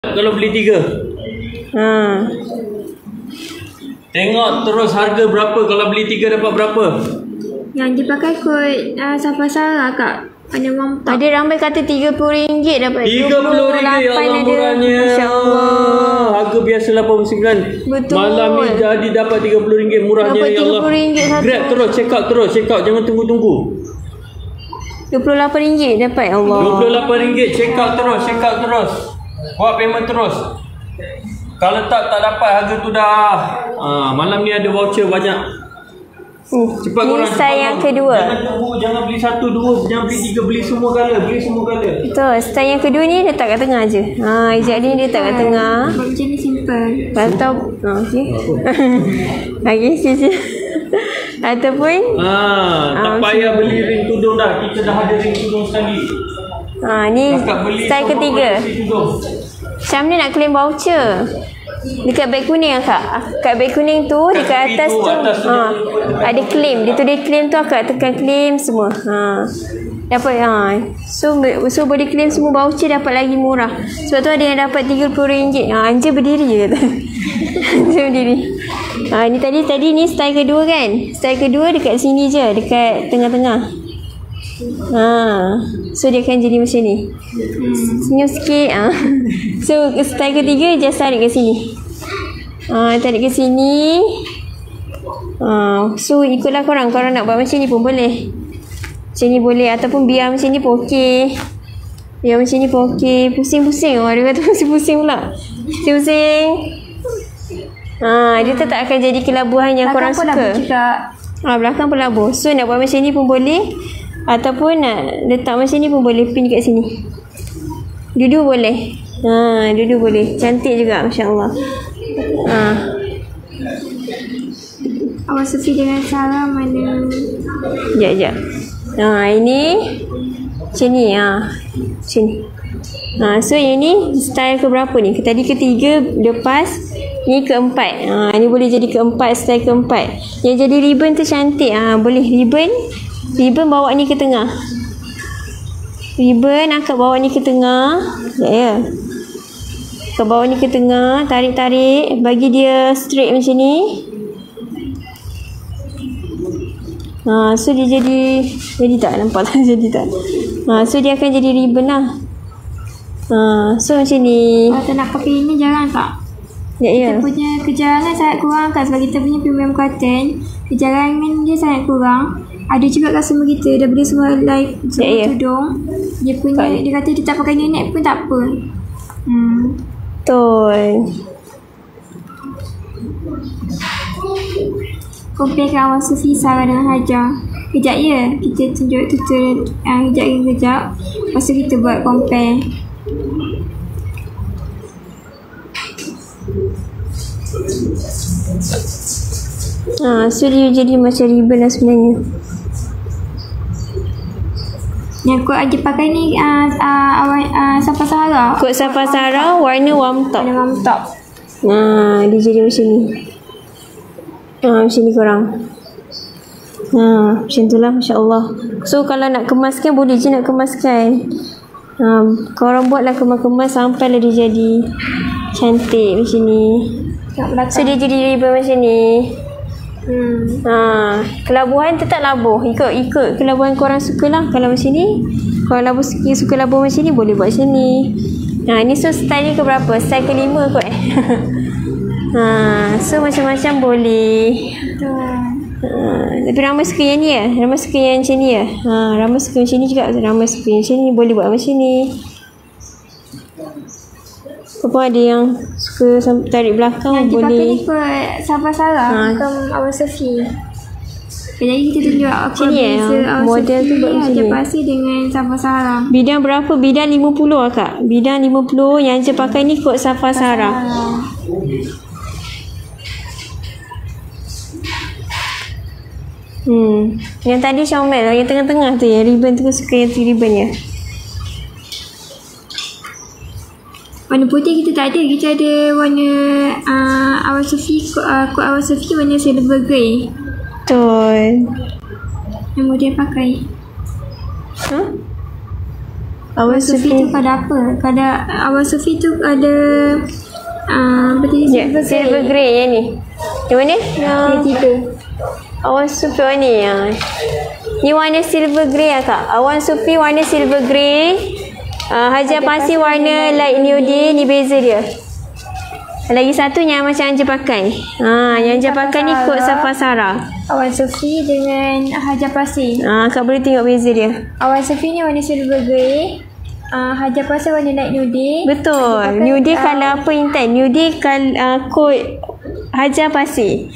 Kalau beli 3. Tengok terus harga berapa. Kalau beli 3 dapat berapa? Yang dia pakai kod Safa Sarah kak. Ada mampak. Ada ramai kata RM30 dapat RM30 ya Allah murahnya. Masya-Allah. Harga biasa RM89. Betul. Malam ni jadi dapat RM30 murahnya dapat ya Allah. RM30 satu. Grab terus, check out jangan tunggu-tunggu. RM28 dapat Allah. RM28, check out terus. Buat payment terus. Kalau tak dapat harga tu dah. Malam ni ada voucher banyak. Cepat Ni korang. style yang kedua. Jangan tunggu, jangan beli 1, 2, jangan beli 3, beli semua color. Betul. Style yang kedua ni letak kat tengah je. Hijab ni letak kat tengah. Macam ni simple. Atau okey. Lagi sisi. Ataupun tak payah beli ring tudung dah. Kita dah ada ring tudung sekali. Ni style ketiga. Syam ni nak claim voucher. Dekat beg kuning Kak. Kat beg kuning tu dekat atas tu ada claim. Dia tulis claim tu akak tekan claim semua. Dapat So boleh claim semua voucher dapat lagi murah. Sebab tu ada yang dapat RM30. Anja berdiri je kata. Anja berdiri. Ni tadi ni style kedua kan. Style kedua dekat sini je, dekat tengah-tengah. So dia akan jadi macam ni. Senyum sikit. So style ketiga just tarik ke sini. Tarik ke sini. So ikutlah korang nak buat macam ni pun boleh. Macam ni boleh. Ataupun biar macam ni pun okey. Biar macam ni pun okey. Pusing-pusing. Dia kata pusing-pusing pula. Pusing-pusing. Dia tetap akan jadi kelabuhan yang korang suka. Belakang pun labuh. So nak buat macam ni pun boleh. Ataupun nak letak macam ni pun boleh. Pin kat sini. Dua-dua boleh. Dua-dua boleh. Cantik juga, masya-Allah. Awak Sufi dengan Sarah mana? Sekejap. Ini macam ni. Macam ni. So yang ni style ke berapa ni? Tadi ketiga lepas. Ni keempat. Ni boleh jadi keempat. Style keempat. Yang jadi ribbon tu cantik. Boleh ribbon bawa ni ke tengah. Ribbon akak bawa ni ke tengah. Ya. Akak bawa ni ke tengah. Tarik-tarik. Bagi dia straight macam ni. So dia jadi tak nampak tak? Jadi tak. So dia akan jadi ribbon lah. So macam ni. Kalau tak nak pakai ini jarang tak? Ya. Kita punya kejarangan sangat kurang kan. Sebab kita punya premium cotton, kejarangan dia sangat kurang. Ada juga customer kita dah beli semua live semua tudung. Dia punya dia kata dia tak pakai nenek pun tak apa. Betul. Comparekan awak Sufi, Sarah dengan Hajar. Kejap ya. Kita tunjuk tutorial hijab ni kejap. Lepas tu kita buat compare. So dia jadi macam ribbon lah sebenarnya. Yang kod Aji pakai ni Safa Sarah. Kod Safa Sarah warna warm top. Warna warm top. Dia jadi macam ni. Macam ni korang. Macam tu lah, masya-Allah. So kalau nak kemaskan boleh je nak kemaskan. Korang buatlah kemas-kemas sampailah dia jadi cantik macam ni. So dia jadi ribbon macam ni. Kelabuhan tetap labuh. Ikut kelabuhan korang sukalah. Kalau macam ni, kalau labuh suka labuh macam ni, boleh buat macam ni. Ni so style ni ke berapa? Style ke-5 kot so macam-macam boleh. Tapi ramai suka yang ni ramai suka yang macam ni ramai suka macam ni juga. Ramai suka yang macam ni, boleh buat macam ni. Apa ada yang suka tarik belakang yang boleh. Yang dipakai ni kot Safa Sarah bukan awak Sufi. Jadi kita tunjuk apa beza model tu buat macam ni. Dia pasir dengan Safa Sarah. Bidang berapa? Bidang 50 Kak. Bidang 50 yang je pakai ni kot Safa Sarah. Yang tadi Syamel, yang tengah-tengah tu, yang ribbon tu suka yang ribbon ya. Warna putih kita tak ada. Kita ada warna awal Sufi, kod awal Sufi warna silver grey. Betul. Yang mudah pakai. Awal Sufi tu kada apa? Kada awal Sufi tu ada apa tadi? Silver grey yang ni. Yang mana? Yang tiga. Awan Sufi warna ni. Ni warna silver grey lah kak. Awan Sufi warna silver grey. Hajar Pasir warna light nude. Ni beza dia. Lagi satu yang macam Anja pakai. Yang Anja pakai ni kod Safa Sarah. Awan Sufi dengan Hajar Pasir. Kak boleh tengok beza dia. Awan Sufi ni warna silver grey. Hajar Pasir warna light nude. Betul. Nude colour apa Intan? Nude kod Hajar Pasir.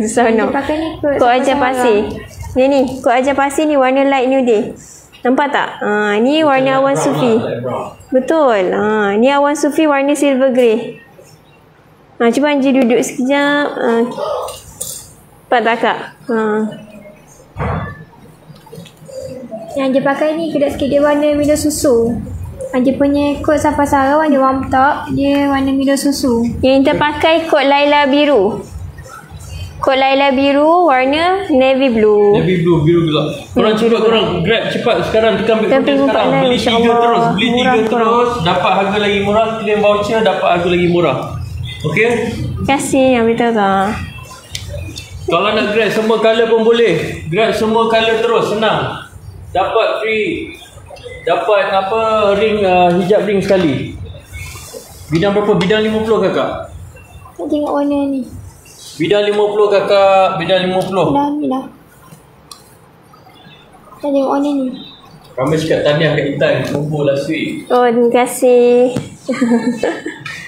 Susah nak. Pakai ni Kod Hajar Pasir. Yang ni, kod Hajar Pasir ni warna light nude. Nampak tak? Ni warna Awan Sufi. Betul. Ni Awan Sufi warna silver grey. Cuba Anja duduk sekejap. Nampak tak kak? Yang Anja pakai ni kedap sikit, dia warna Milo susu. Anja punya kod Safa Sarah warna warm top, dia warna Milo susu. Yang kita pakai kod Laila biru. Kod Laila biru warna navy blue. Navy blue, biru pula. Korang cepat, korang grab cepat sekarang, tekan beg hotel sekarang. Beli 3 terus, beli 3 terus, dapat harga lagi murah, claim voucher, dapat harga lagi murah. Okey? Terima kasih yang beritahu tak. Kalau nak grab semua colour pun boleh. Grab semua colour terus, senang. Dapat free. Dapat apa, ring, hijab ring sekali. Bidang berapa? Bidang 50 kakak? Nak tengok warna ni. Bidang 50 kakak, bidang 50. Dah ambil dah. Nak tengok warna ni. Ramai cakap tahniah kat Intan, kumpul last week. Oh, terima kasih.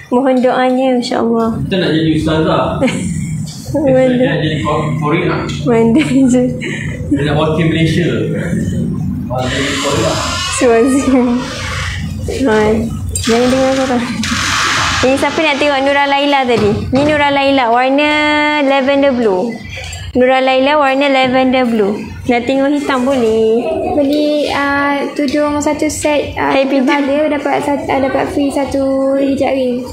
Mohon doanya, insyaAllah. Kita nak jadi ustazah. Kita nak jadi Korea. Manda je. Kita nak wakil Malaysia. Jadi Korea. Suazim. Jangan dengar korang. Ini siapa nak tengok Nura Laila tadi? Ni Nura Laila warna lavender blue. Nura Laila warna lavender blue. Nak tengok hitam boleh. Beli tudung satu set Happy dia dapat free satu hijab ring.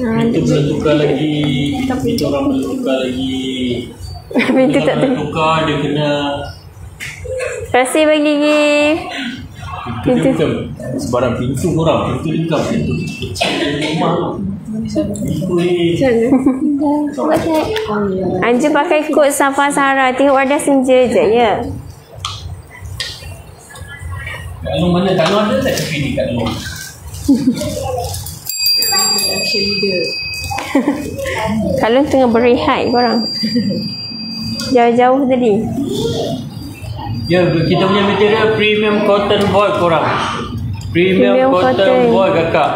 Itu boleh tukar lagi. Itu orang boleh tukar lagi. Itu tak tahu. Tukar dia kena. Terima kasih bagi gift. Pintu bukan sebarang pintu korang. Pintu lingkap. Pintu kecil rumah tu. Pintu ni. Anja pakai kod Safa Sarah. Tengok warna senja je ya. Kat Long mana? Kat Long ada tak cafe ni kat Long? Kalau tengah berehat korang. Jauh-jauh tadi. Ya, kita punya material premium cotton voile korang. Premium cotton voile kakak.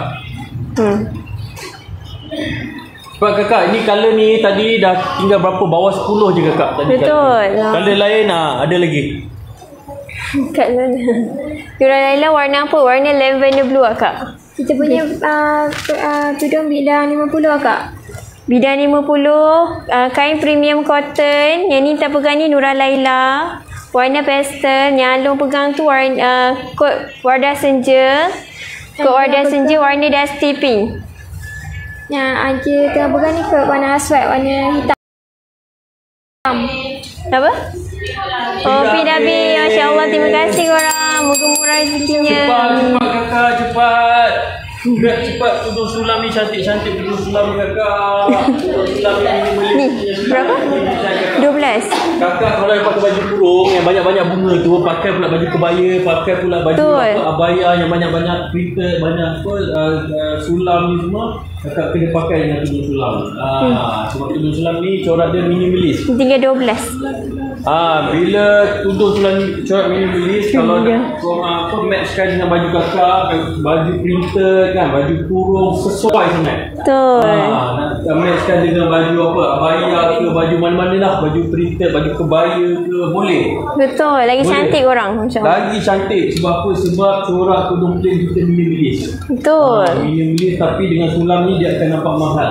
Sebab kakak, ni colour ni tadi dah tinggal berapa? Bawah 10 je kakak tadi. Betul. Colour lain ada lagi. Kat mana? Nura Laila warna apa? Warna lavender blue kak. Kita punya tudung bidang 50 kak. Bidang 50, kain premium cotton. Yang ni kita pegang ni Nura Laila. Warna pastel. Yang Alung pegang tu warna kod Wardah Senja. Kod Wardah Senja warna dusty pink. Yang Anja tengah pegang ni kod warna aswad, warna hitam. Apa? Oh, Pidabi. Masya Allah. Terima kasih korang. Moga murah rezekinya. Cepat kakak, cepat. Grab cepat, tudung sulam ni cantik-cantik tudung sulam ni kakak. Tudung sulam ni berapa? 12. Kakak kalau yang pakai baju kurung yang banyak-banyak bunga tu, pakai pula baju kebaya, pakai pula baju abaya yang banyak-banyak printed, banyak sulam ni semua. Kakak kena pakai dengan tudung sulam. Sebab tudung sulam ni corak dia minimalis. Tinggal 12. Bila tudung sulam ni corak minimalis, kalau apa matchkan dengan baju kakak, baju printed kan, baju kurung sesuai sangat. Betul. Nak matchkan dengan baju apa, abaya ke, baju mana-mana lah, baju printed, baju kebaya ke, boleh. Betul. Lagi boleh. Cantik orang macam. Lagi cantik. Sebab apa? Sebab corak tudung plain kita minimalis. Betul. Minimalis tapi dengan sulam ni dia akan nampak mahal.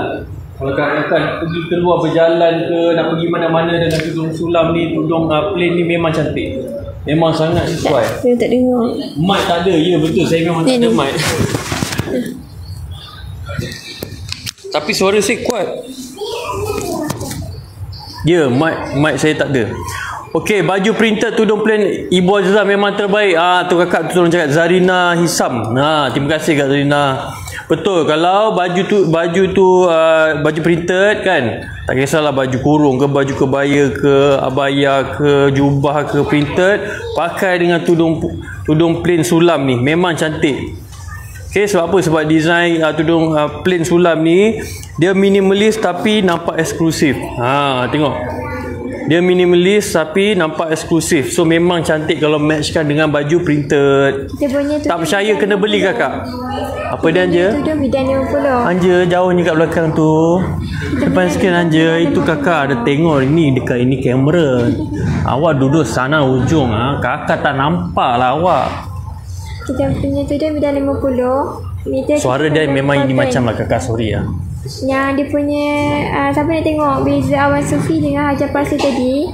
Kalau kadang-kadang pergi keluar berjalan ke, nak pergi mana-mana dengan tudung sulam ni, tudung plain ni memang cantik. Memang sangat sesuai. Saya tak dengar. Mic tak ada. Ya betul, saya memang tak ada mic. Tapi suara saya kuat. Ya, mic saya tak ada. Okey, baju printed tudung plain Ibu Azizah memang terbaik. Tu kakak tu tolong cakap Zarina Hisam. Terima kasih Kak Zarina. Betul, kalau baju tu baju printed kan, tak kisahlah baju kurung ke, baju kebaya ke, abaya ke, jubah ke, printed, pakai dengan tudung plain sulam ni memang cantik. Okey, sebab apa? Sebab design tudung plain sulam ni dia minimalis tapi nampak eksklusif. Tengok. Dia minimalis tapi nampak eksklusif. So memang cantik kalau matchkan dengan baju printed. Tak percaya kena beli kakak. Apa dia Anja? Anja jauh ni kat belakang tu. Depan sikit Anja. Itu kakak ada tengok ni dekat ini kamera. Awak duduk sana ujung. Kakak tak nampak lah awak. Kita punya tu dia bidang 50. Suara dia memang ini macam lah kakak, sorry lah. Yang dia punya siapa nak tengok beza Awan Sufi dengan Hajar Pasir tadi.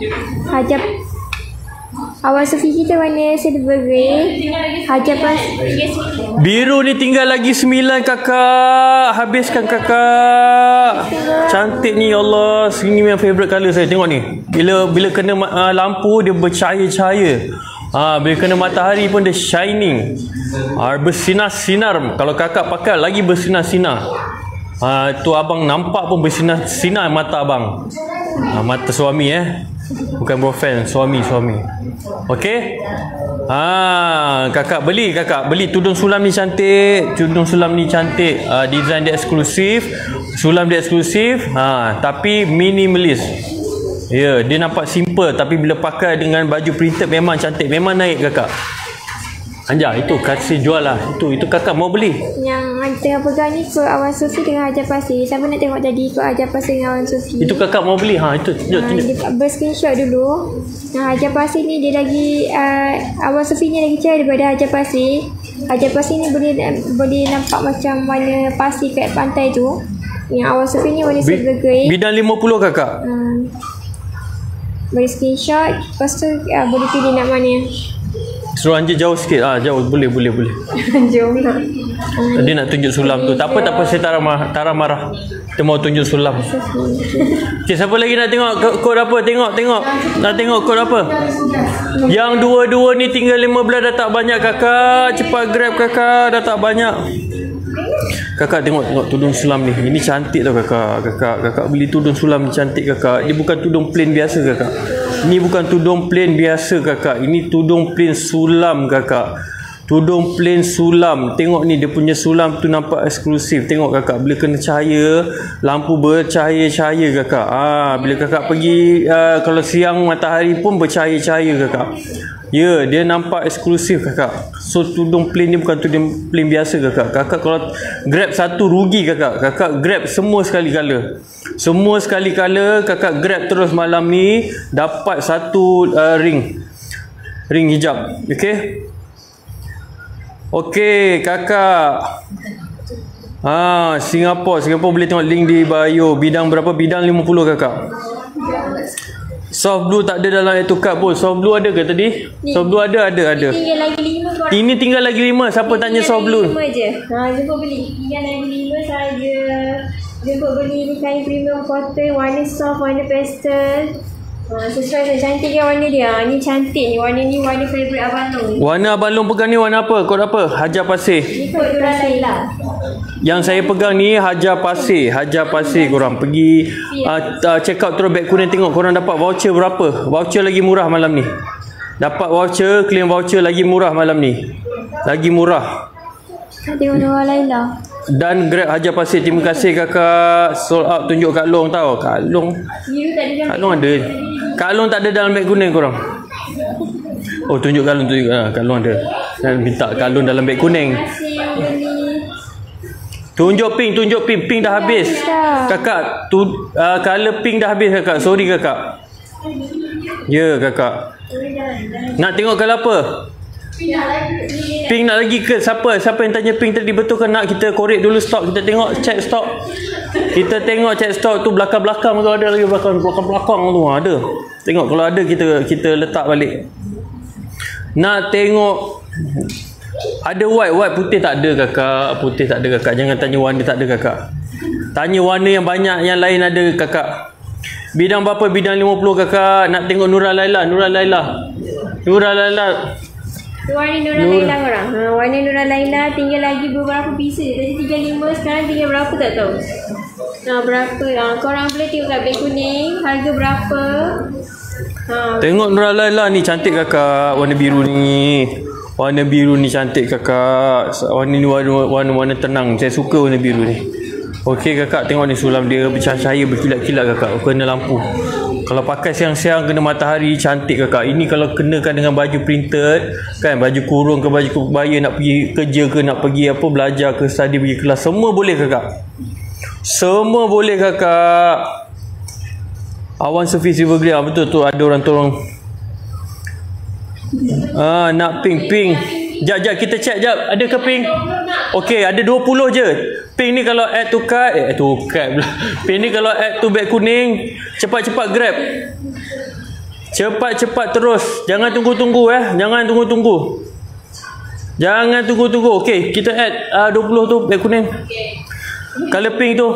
Awan Sufi kita warna silver grey, Hajar Pasir biru ni tinggal lagi 9 kakak. Habiskan kakak. Cantik ni, ya Allah. Sini memang favourite colour saya. Tengok ni. Bila kena lampu dia bercahaya-cahaya. Bila kena matahari pun dia shining. Bersinar-sinar. Kalau kakak pakai lagi bersinar-sinar. Tu abang nampak pun bersinar-sinar mata abang. Mata suami bukan boyfriend, suami. Okey. Kakak beli tudung sulam ni cantik. Design dia eksklusif, sulam dia eksklusif, tapi minimalis. Ya, dia nampak simple tapi bila pakai dengan baju printed memang cantik, memang naik kakak. Anja, itu kasih jual lah. Itu kakak mau beli. Yang tengah pegang ni kod Awan Sufi dengan Hajar Pasir. Siapa nak tengok tadi kod Hajar Pasir dengan Awan Sufi? Itu kakak mau beli. Itu tunjuk. Ber-screenshot dulu. Hajar Pasir ni dia lagi Awan Sufi ni lagi cerah daripada Hajar Pasir. Hajar Pasir ni boleh nampak macam warna pasir kat pantai tu. Yang Awan Sufi ni warna silver grey. Bidang 50 kakak. Boleh screenshot. Lepas tu boleh pilih nak mana. Suruh Anja jauh sikit. Jauh. Boleh. Jom lah. Dia nak tunjuk sulam tu. Tak apa. Saya tak marah. Kita mau tunjuk sulam. Okay, siapa lagi nak tengok kod apa? Tengok. Nak tengok kod apa? Yang dua-dua ni tinggal 15 dah tak banyak kakak. Cepat grab kakak. Dah tak banyak. Kakak tengok tudung sulam ni. Ini cantik tau kakak. Kakak beli tudung sulam ni cantik kakak. Ini bukan tudung plain biasa kakak. Ini bukan tudung plain biasa kakak. Ini tudung plain sulam kakak. Tudung plain sulam. Tengok ni dia punya sulam tu nampak eksklusif. Tengok kakak, bila kena cahaya, lampu bercahaya-cahaya kakak. Bila kakak pergi kalau siang matahari pun bercahaya-cahaya kakak. Ya, dia nampak eksklusif kakak. So tudung plain ni bukan tudung plain biasa kakak. Kakak kalau grab satu rugi kakak. Kakak grab semua sekali colour. Kakak grab terus malam ni dapat satu ring hijab. Okey kakak. Singapura boleh tengok link di bio. Bidang berapa? Bidang 50 kakak. Soft blue tak ada dalam itu card pun. Soft blue ada ke tadi? Soft blue ada. Tinggal lagi 5. Ini tinggal lagi 5. Siapa tanya soft blue? 5 je. Jumpa beli. Tinggal lagi 5 saja. Jumpa beli ni kain premium cotton, warna soft, warna pastel. Sesuai cantik kan warna dia. Ni cantik ni. Warna ni warna favourite Abang Long. Warna Abang Long pegang ni warna apa? Kod apa? Hajar Pasir. Ni kod Laila. Yang saya pegang ni Hajar Pasir. Korang pergi check out terus beg kuning, tengok korang dapat voucher berapa. Voucher lagi murah malam ni. Dapat voucher, claim voucher lagi murah malam ni. Lagi murah. Tengok Nora Laila. Dan Grab Hajar Pasir. Terima kasih kakak. Sold out, tunjuk Kak Long tau. Kak Long ada. Kak Long tak ada dalam beg kuning korang. Tunjuk Kak Long. Kak Long ada. Dan minta Kak Long dalam beg kuning. Tunjuk pink. Pink dah habis. Kakak, color pink dah habis kakak. Sorry kakak. Ya kakak. Nak tengok color apa? Pink nak lagi ke? Siapa yang tanya pink tadi? Betul ke nak? Kita korek dulu stok. Kita tengok check stok. Check stok tu belakang-belakang tu ada lagi. Belakang tu ada. Tengok kalau ada kita letak balik. Nak tengok ada white putih tak ada kakak. Jangan tanya warna tak ada kakak. Tanya warna yang banyak yang lain ada kakak. Bidang berapa? Bidang 50 kakak. Nak tengok Nurul Laila. Warna Nurul Laila korang. Warna Nurul Laila tinggal lagi beberapa pieces. Tadi 35, sekarang tinggal berapa tak tahu. Berapa? Korang boleh tengok kat beg kuning. Harga berapa? Tengok Nurul Laila ni cantik kakak. Warna biru ni cantik kakak. Warna ni warna tenang. Saya suka warna biru ni. Okey kakak, tengok ni sulam dia bercahaya berkilat-kilat kakak. Kena lampu. Kalau pakai siang-siang kena matahari, cantik kakak. Ini kalau kenakan dengan baju printed kan, baju kurung ke baju kebaya, nak pergi kerja ke, nak pergi belajar ke, study, pergi kelas, semua boleh kakak. Semua boleh kakak. Awan Surface Silver Grey. Betul tu, ada orang tolong. Nak pink. Jap kita check jap. Ada ke pink? Okey, ada 20 je. Pink ni kalau add to cart, pula. Pink ni kalau add to beg kuning, cepat-cepat grab. Cepat-cepat terus. Jangan tunggu-tunggu Jangan tunggu-tunggu. Okey, kita add 20 tu beg kuning. Color pink tu.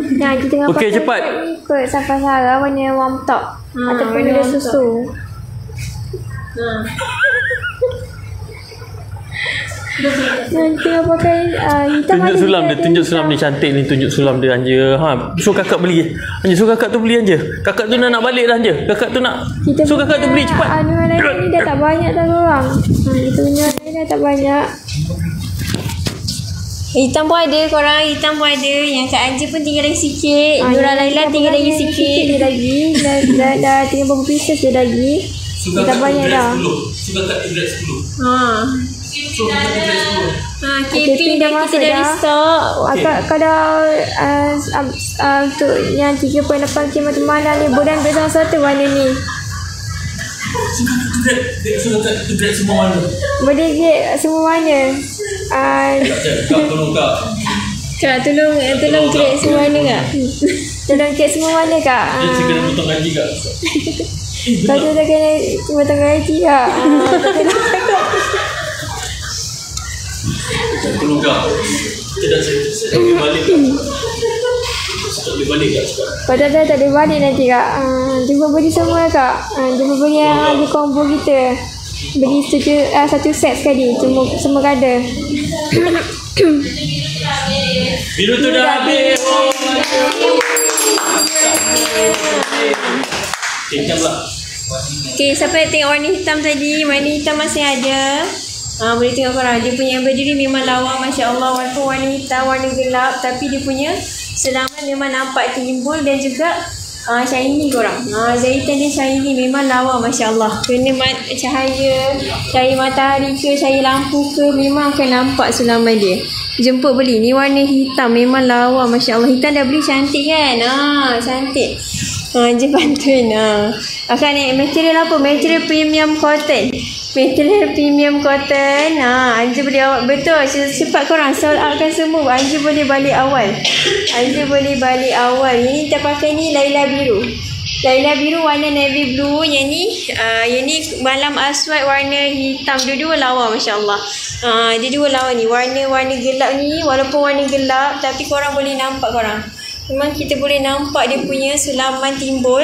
Kita tengok. Okey, cepat. Ikut Safa Sarah warna warm top. Ataupun ada susu. Tengah pakai hitam. Tunjuk sulam ni cantik ni. Tunjuk sulam dia Anja. Suruh kakak beli. Anja, suruh kakak tu beli Anja. Kakak tu nak balik dah Anja. Kakak tu nak. Suruh kakak tu beli cepat. Nurul Laila ni dah tak banyak dah korang. Itu punya dah tak banyak. Hitam pun ada korang. Hitam pun ada. Yang kat Anja pun tinggal lagi sikit. Nurul Laila tinggal lagi sikit. Dah tinggal beberapa pieces je lagi. Dah banyak dah. Suka kat grade 10. Keping dah kita dah restock. Kalau untuk yang 3.8 km mana ni, bulan bersama satu warna ni. Suka kat grade semua warna. Boleh get semua warna. Kak tolong grade semua warna kak. Tolong get semua warna kak. Saya kena potong gaji kak. Kalau dah kena potong gaji kak. Tolong kak. Saya boleh balik kak. Tak boleh balik kak. Padahal dah tak boleh balik nanti kak. Jumpa beli semua kak. Jumpa beli yang ada combo kita. Beli satu set sekali. Semua ada. Biru tu dah habis. Okay, siapa yang tengok warna hitam tadi? Warna hitam masih ada. Boleh tengok korang. Dia punya berdiri memang lawa, Masya Allah. Walaupun warna hitam, warna gelap, tapi dia punya selamat memang nampak timbul dan juga shiny korang. Zahitan dia shiny, memang lawa, Masya Allah. Kena cahaya matahari ke, cahaya lampu ke, memang akan nampak selamat dia. Jemput beli. Ni warna hitam, memang lawa, Masya Allah. Hitam dah beli cantik kan? Cantik. Je bantuin. Akan ni material apa? Material premium cotton. Anja boleh awal. Betul. Cepat korang sold out kan semua. Anja boleh balik awal. Ini kita pakai ni Laila biru. Laila biru warna navy blue. Yang ni malam aswad warna hitam. Dua-dua lawa, Masya Allah. Dia dua lawa ni. Warna gelap ni, walaupun warna gelap, tapi korang boleh nampak korang. Memang kita boleh nampak dia punya sulaman timbul.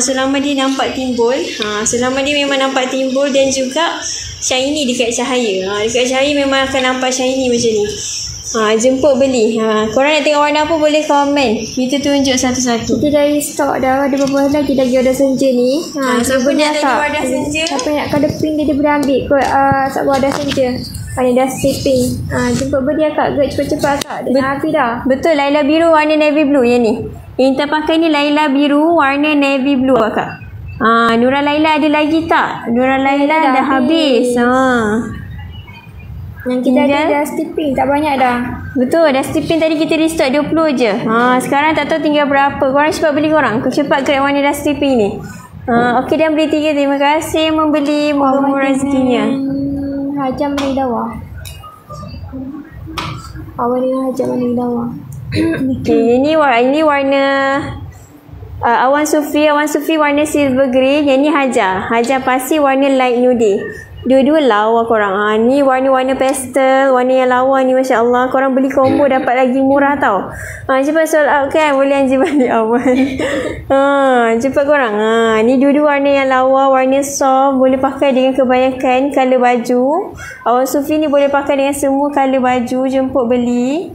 Sulaman dia nampak timbul. Sulaman dia memang nampak timbul dan juga shiny dekat cahaya. Dekat cahaya memang akan nampak shiny macam ni. Jemput beli. Korang nak tengok warna apa boleh komen. Kita tunjuk satu-satu. Kita dari stok dah. Ada beberapa lagi order senja ni. Siapa nak tengok warna senja? Siapa nak colour pink dia boleh ambil kot. Siapa order senja. Warna dusty pink. Jemput beli akak. Cepat-cepat akak. Dah habis dah. Betul. Laila biru warna navy blue yang ni. Yang kita pakai ni Laila biru warna navy blue akak. Nurul Laila ada lagi tak? Nurul Laila dah habis. Yang kita ada dusty pink tak banyak dah. Betul, dusty pink tadi kita restock 20 je. Sekarang tak tahu tinggal berapa. Korang cepat beli korang. Cepat grab warna dusty pink ni. Okey, dan beli 3. Terima kasih membeli. Moga-moga rezekinya. Hajam ni dawa. Awal dengan hajam ni dawa. Okay, ini warna Awan Sufi warna silver grey. Yang ni Hajar pasti warna light nude. Dua-dua lawa korang. Ni warna-warna pastel, warna yang lawa ni, Masya Allah. Korang beli combo dapat lagi murah tau. Cepat sold out kan, boleh anjir balik awal. Cepat korang. Ni dua-dua warna yang lawa, warna soft, boleh pakai dengan kebanyakan color baju. Awan Sufi ni boleh pakai dengan semua color baju. Jemput beli.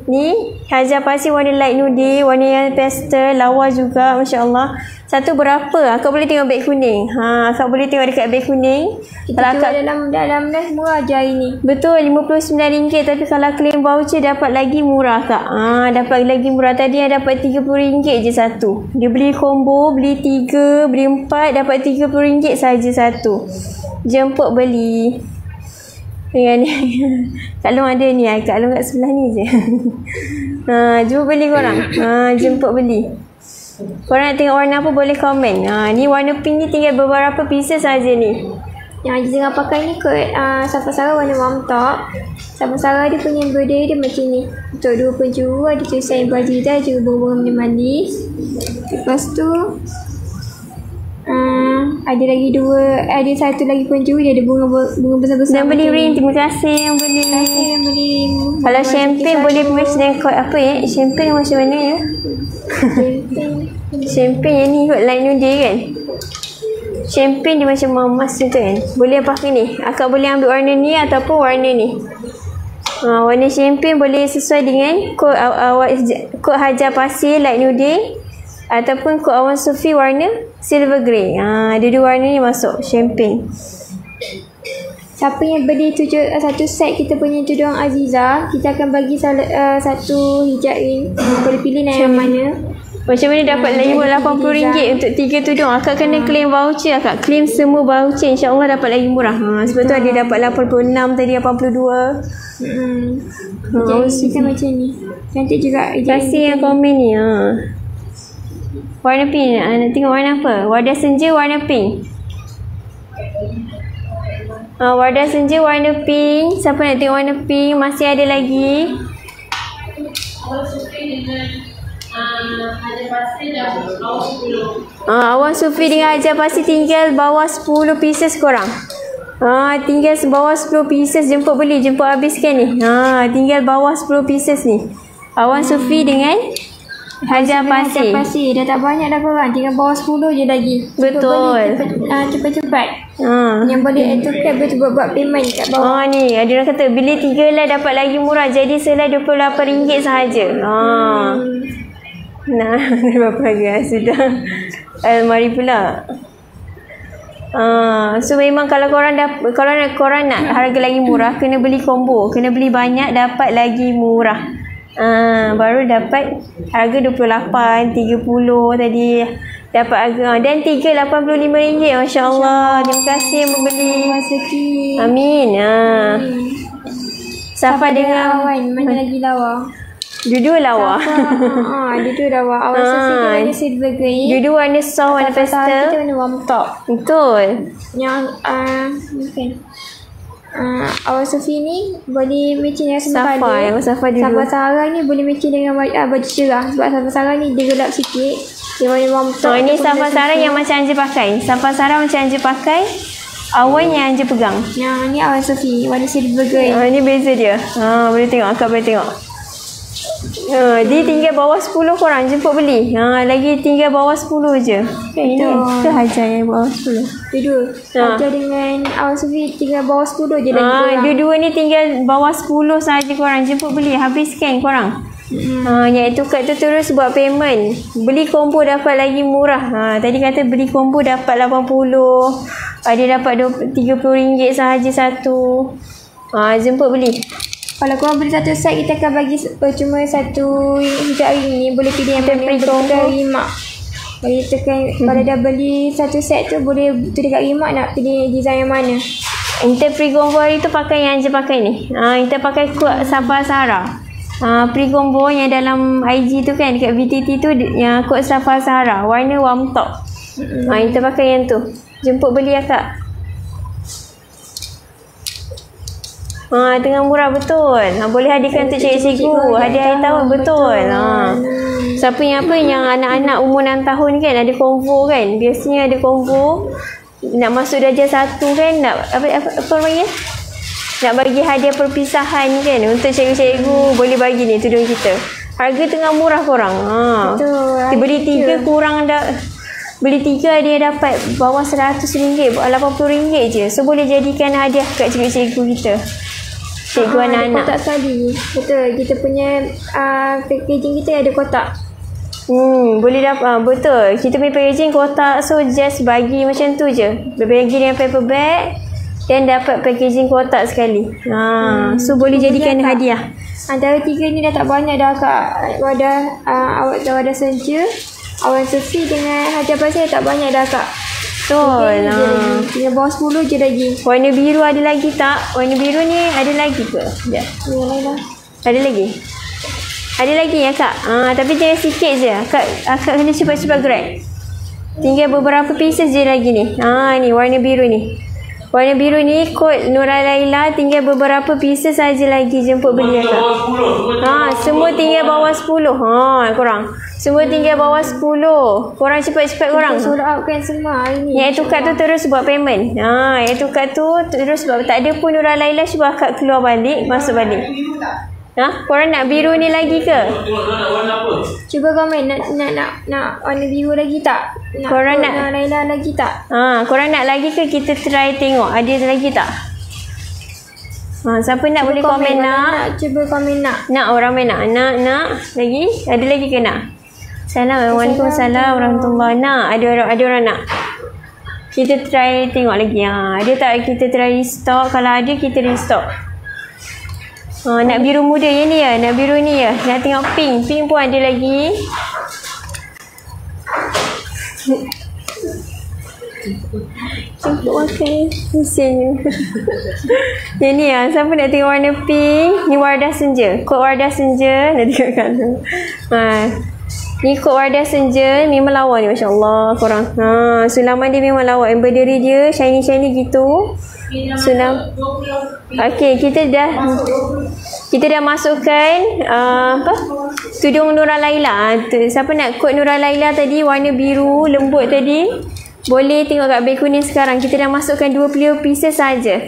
Ni Hajar Pasir warna light nude, warna yang pastel, lawa juga, Masya Allah. Satu berapa? Akak boleh tengok beg kuning. Akak boleh tengok dekat beg kuning. Kita tengok dalam live murah je hari ni. Betul, RM59. Tapi kalau claim voucher dapat lagi murah Kak. Dapat lagi murah. Tadi yang dapat RM30 je satu. Dia beli combo, beli 3, beli 4, dapat RM30 saja satu. Jemput beli. Dengan ni. Kak Long ada ni. Kak Long kat sebelah ni je. Jumpa beli korang. Jemput beli. Korang nak tengok warna apa boleh komen. Ni warna pink ni tinggal beberapa pieces saja ni. Yang Aziz tengah pakai ni kot Safa Sarah warna warm top. Safa Sarah dia punya embroidery dia macam ni. Untuk dua penjuru ada tulisan Brazilian juga bunga-bunga manis. Lepas tu ada lagi ada satu lagi penjuru dia ada bunga besar-besar. Dan beli ring, terima kasih yang beli. Kalau champagne boleh match dengan kot apa champagne macam mana ya? Champagne yang ni kot light nude kan. Champagne dia macam mamas tu kan. Boleh pakai ni. Akak boleh ambil warna ni ataupun warna ni. Warna champagne boleh sesuai dengan kod Hajar Pasir light nude ataupun kod Awan Sufi warna silver grey. Dua-dua warna ni masuk champagne. Siapa yang beli satu set kita punya tudung Aziza, kita akan bagi satu hijab ring. Boleh pilih nak yang mana. Macam mana dapat lagi RM80 untuk 3 tudung. Akak kena claim voucher. Akak claim semua voucher, InsyaAllah dapat lagi murah. Sebab tu ada dapat 86, tadi 82. Hijab macam ni. Cantik juga. Terima kasih yang komen ni. Warna pink. Nak tengok warna apa? Wardah senja warna pink. Wardah senja warna pink. Siapa nak tengok warna pink? Masih ada lagi. Awan Sufi dengan Hajar Pasir tinggal bawah 10 pieces korang. Tinggal bawah 10 pieces. Jemput beli, jemput habiskan ni. Tinggal bawah 10 pieces ni. Awan Sufi dengan Hajar Pasir. Dah tak banyak dah korang. Tinggal bawah 10 je lagi. Betul. Cepat-cepat. Yang boleh add to cart betul buat payment kat bawah. Ni ada orang kata beli 3 lah dapat lagi murah. Jadi selai RM28 sahaja. Nah, berapa harga? Sudah almari pula. So memang kalau korang nak harga lagi murah, kena beli combo, kena beli banyak dapat lagi murah. Baru dapat harga RM28, RM30 tadi dapat harga. Dan RM385. Masya-Allah. Terima kasih yang membeli. Amin. Safa dengan Awan, mana lagi lawa? Dua-dua lawa. Dua-dua lawa. Awan Sufi warna silver grey. Dua-dua warna soft, warna pastel. Kita warna warm top. Betul. Yang Awan Sufi ni boleh matching dengan semua Safa. Yang Safa dulu. Safa Sarah ni boleh matching dengan baju cerah. Sebab Safa Sarah ni dia gelap sikit. Dia warna warm top. Ini Safa Sarah yang macam Anja pakai. Safa Sarah macam Anja pakai. Awan yang Anja pegang. Yang ni Awan Sufi warna silver grey. Ini beza dia. Boleh tengok. Akak boleh tengok. Dia tinggal bawah 10 korang jemput beli. Lagi tinggal bawah 10 je. Itu Hajar yang bawah 10. Dua-dua. Hajar dengan Awan Sufi tinggal bawah 10 je lagi. Dua-dua ni tinggal bawah 10 sahaja korang jemput beli. Habiskan korang. Yang itu kat tu terus buat payment. Beli combo dapat lagi murah. Tadi kata beli combo dapat 80. Dia dapat RM30 sahaja satu. Jemput beli. Kalau korang beli satu set, kita akan bagi cuma satu hijab ring ni. Boleh pilih yang mana betul rimak. Boleh tekan. Kalau dah beli satu set tu, boleh tulis kat rimak nak pilih design yang mana. Kita free combo hari tu pakai yang Anja pakai ni. Kita pakai kod Safa Sarah. Free combo yang dalam IG tu kan, dekat VTT tu yang kod Safa Sarah. Warna warm top. Kita pakai yang tu. Jemput beli akak. Tengah murah betul. Boleh hadiahkan untuk cikgu-cikgu. Hadiah akhir tahun betul. Siapa yang anak-anak umur 6 tahun kan ada combo kan. Biasanya ada combo. nak masuk darjah 1 kan, nak apa panggil? Nak bagi hadiah perpisahan kan untuk cikgu-cikgu, boleh bagi ni tudung kita. Harga tengah murah korang. Betul. Beli 3 kurang dah. Beli 3 dia dapat bawah RM100, RM80 je. So boleh jadikan hadiah kat cikgu-cikgu kita. Cikgu anak-anak. Kotak tadi. Betul. Kita punya packaging kita ada kotak. Boleh dapat. Betul. Kita punya packaging kotak. So just bagi macam tu je. Bagi dengan paper bag. Dan dapat packaging kotak sekali. So boleh jadikan hadiah. Antara 3 ni dah tak banyak dah Kak. Wadah awak dah wadah senja, awan sesi dengan hadiah pasal tak banyak dah Kak. Betul. Tinggal bawah 10 je lagi. Warna biru ada lagi tak? Warna biru ni ada lagi ke? Sekejap. Ada lagi? Ada lagi ya Kak? Tapi jangan sikit je. Akak kena cepat-cepat grab. Tinggal beberapa pieces je lagi ni. Ni warna biru ni. Warna biru ni kod Nura Laila, tinggal beberapa pieces saja lagi jemput beli Kak. Semua tinggal bawah 10. Korang. Semua tinggal bawah 10. Korang cepat-cepat korang. Sold out kan semua hari ni. Yang tukar tu terus buat payment. Yang tukar tu terus buat. Tak ada pun Nura Laila, cuba akak keluar balik, masuk balik. Korang nak biru ni lagi ke? Nak warna apa? Cuba komen nak warna biru lagi tak? Korang nak Laila lagi tak? Korang nak lagi ke kita try tengok ada lagi tak? Siapa nak boleh komen nak? Cuba komen nak. Nak orang main nak lagi? Ada lagi ke nak? Waalaikumsalam warahmatullahi. Ada orang nak. Kita try tengok lagi. Ada tak kita try restock? Kalau ada kita restock. Nak biru muda yang ni ya. Nak biru ni ya. Nak tengok pink. Pink pun ada lagi. Untuk makan mesinnya. Yang ni ya. Siapa nak tengok warna pink? Ni Wardah Senja. Kod Wardah Senja. Nak tengok kat tu. Ni kod Wardah Senja. Memang lawa ni, Masya Allah korang. Sulaman dia memang lawa. Embroidery dia shiny-shiny gitu. Sulam. Okey, kita dah masukkan tudung Nura Laila. Siapa nak kod Nura Laila tadi warna biru lembut tadi, boleh tengok kat beg kuning sekarang. Kita dah masukkan 20 pieces saja.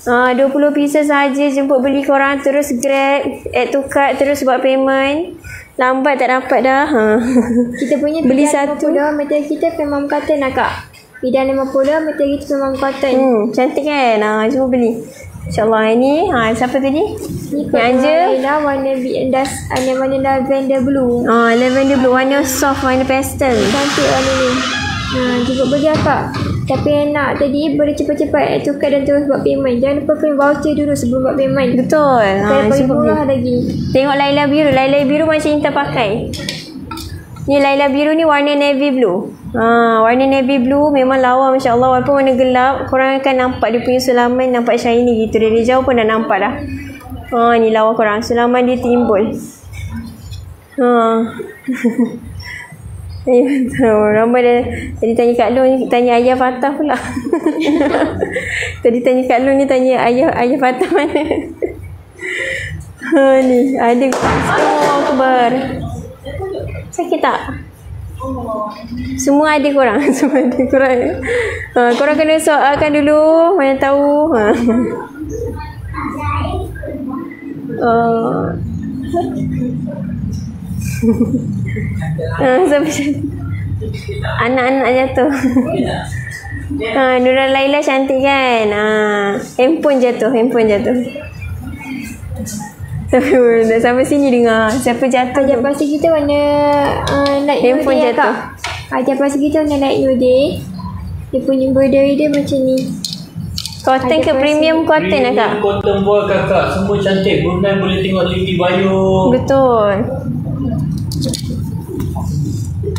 20 pieces saja, jemput beli korang, terus grab, add to cart, terus buat payment. Lambat tak dapat dah. Kita punya beli satu. Material kita memang cotton lah Kak. Bidang 50 material kita memang cotton. Cantik kan? Cuba beli. InsyaAllah ini. Siapa tadi? Ni Laila warna warna lavender blue. Lavender blue. Warna soft, warna pastel. Cantik warna ni. Cuba beli Kak. Tapi yang nak tadi boleh cepat-cepat tukar dan terus buat payment. Jangan lupa print voucher dulu sebelum buat payment. Betul. Paling murah lagi. Tengok Laila biru. Laila biru macam Intan pakai. Ni Laila biru ni warna navy blue. Warna navy blue memang lawa, Masya Allah. Walaupun warna gelap, korang akan nampak dia punya sulaman, nampak shiny gitu. Dari jauh pun dah nampak dah. Ni lawa korang. Sulaman dia timbul. Ramai dah. Tadi tanya Kak Long, tanya ayah Fatah pula. Tadi tanya Kak Long ni, tanya ayah Fatah mana. Ni ada. Akbar. Sakit tak? Semua ada korang. Semua ada korang. Korang kena soalkan dulu. Mana tahu. Anak-anak jatuh. Nura Laila cantik kan? Handphone jatuh. Sampai sini dengar. Siapa jatuh? Hajat pasir kita warna light handphone nude jatuh. Hajat pasir kita warna light nude. Dia punya embroidery dia macam ni. Cotton ke premium cotton lah Kak? Cotton ball kakak. Semua cantik. Brunei boleh tengok Livi Bayo. Betul.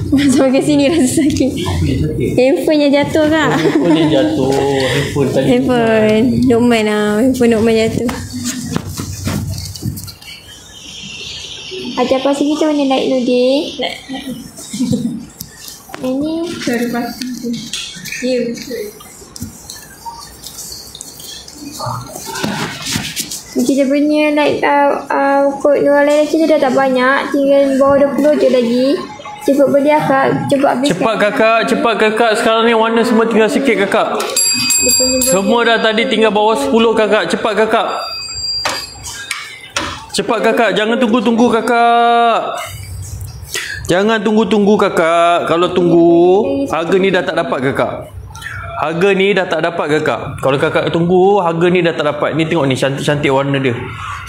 Sampai ke sini rasa sakit. Handphone yang jatuh Kak. Handphone yang jatuh. Handphone tadi. Handphone Nukman lah. Handphone Nukman jatuh. Hajat pasir kita warna light nude. Ini Baru pasir tu. Ya betul. kita punya kod Nura Laila kita dah tak banyak. Tinggal bawah 20 je lagi. Cepat beli akak. Cepat habiskan. Cepat kakak. Sekarang ni warna semua tinggal sikit kakak. Semua dah tadi tinggal bawah 10 kakak. Cepat kakak. Jangan tunggu-tunggu kakak. Jangan tunggu-tunggu kakak. Kalau tunggu, harga ni dah tak dapat kakak. Kalau kakak tunggu, harga ni dah tak dapat. Ni tengok ni, cantik-cantik warna dia.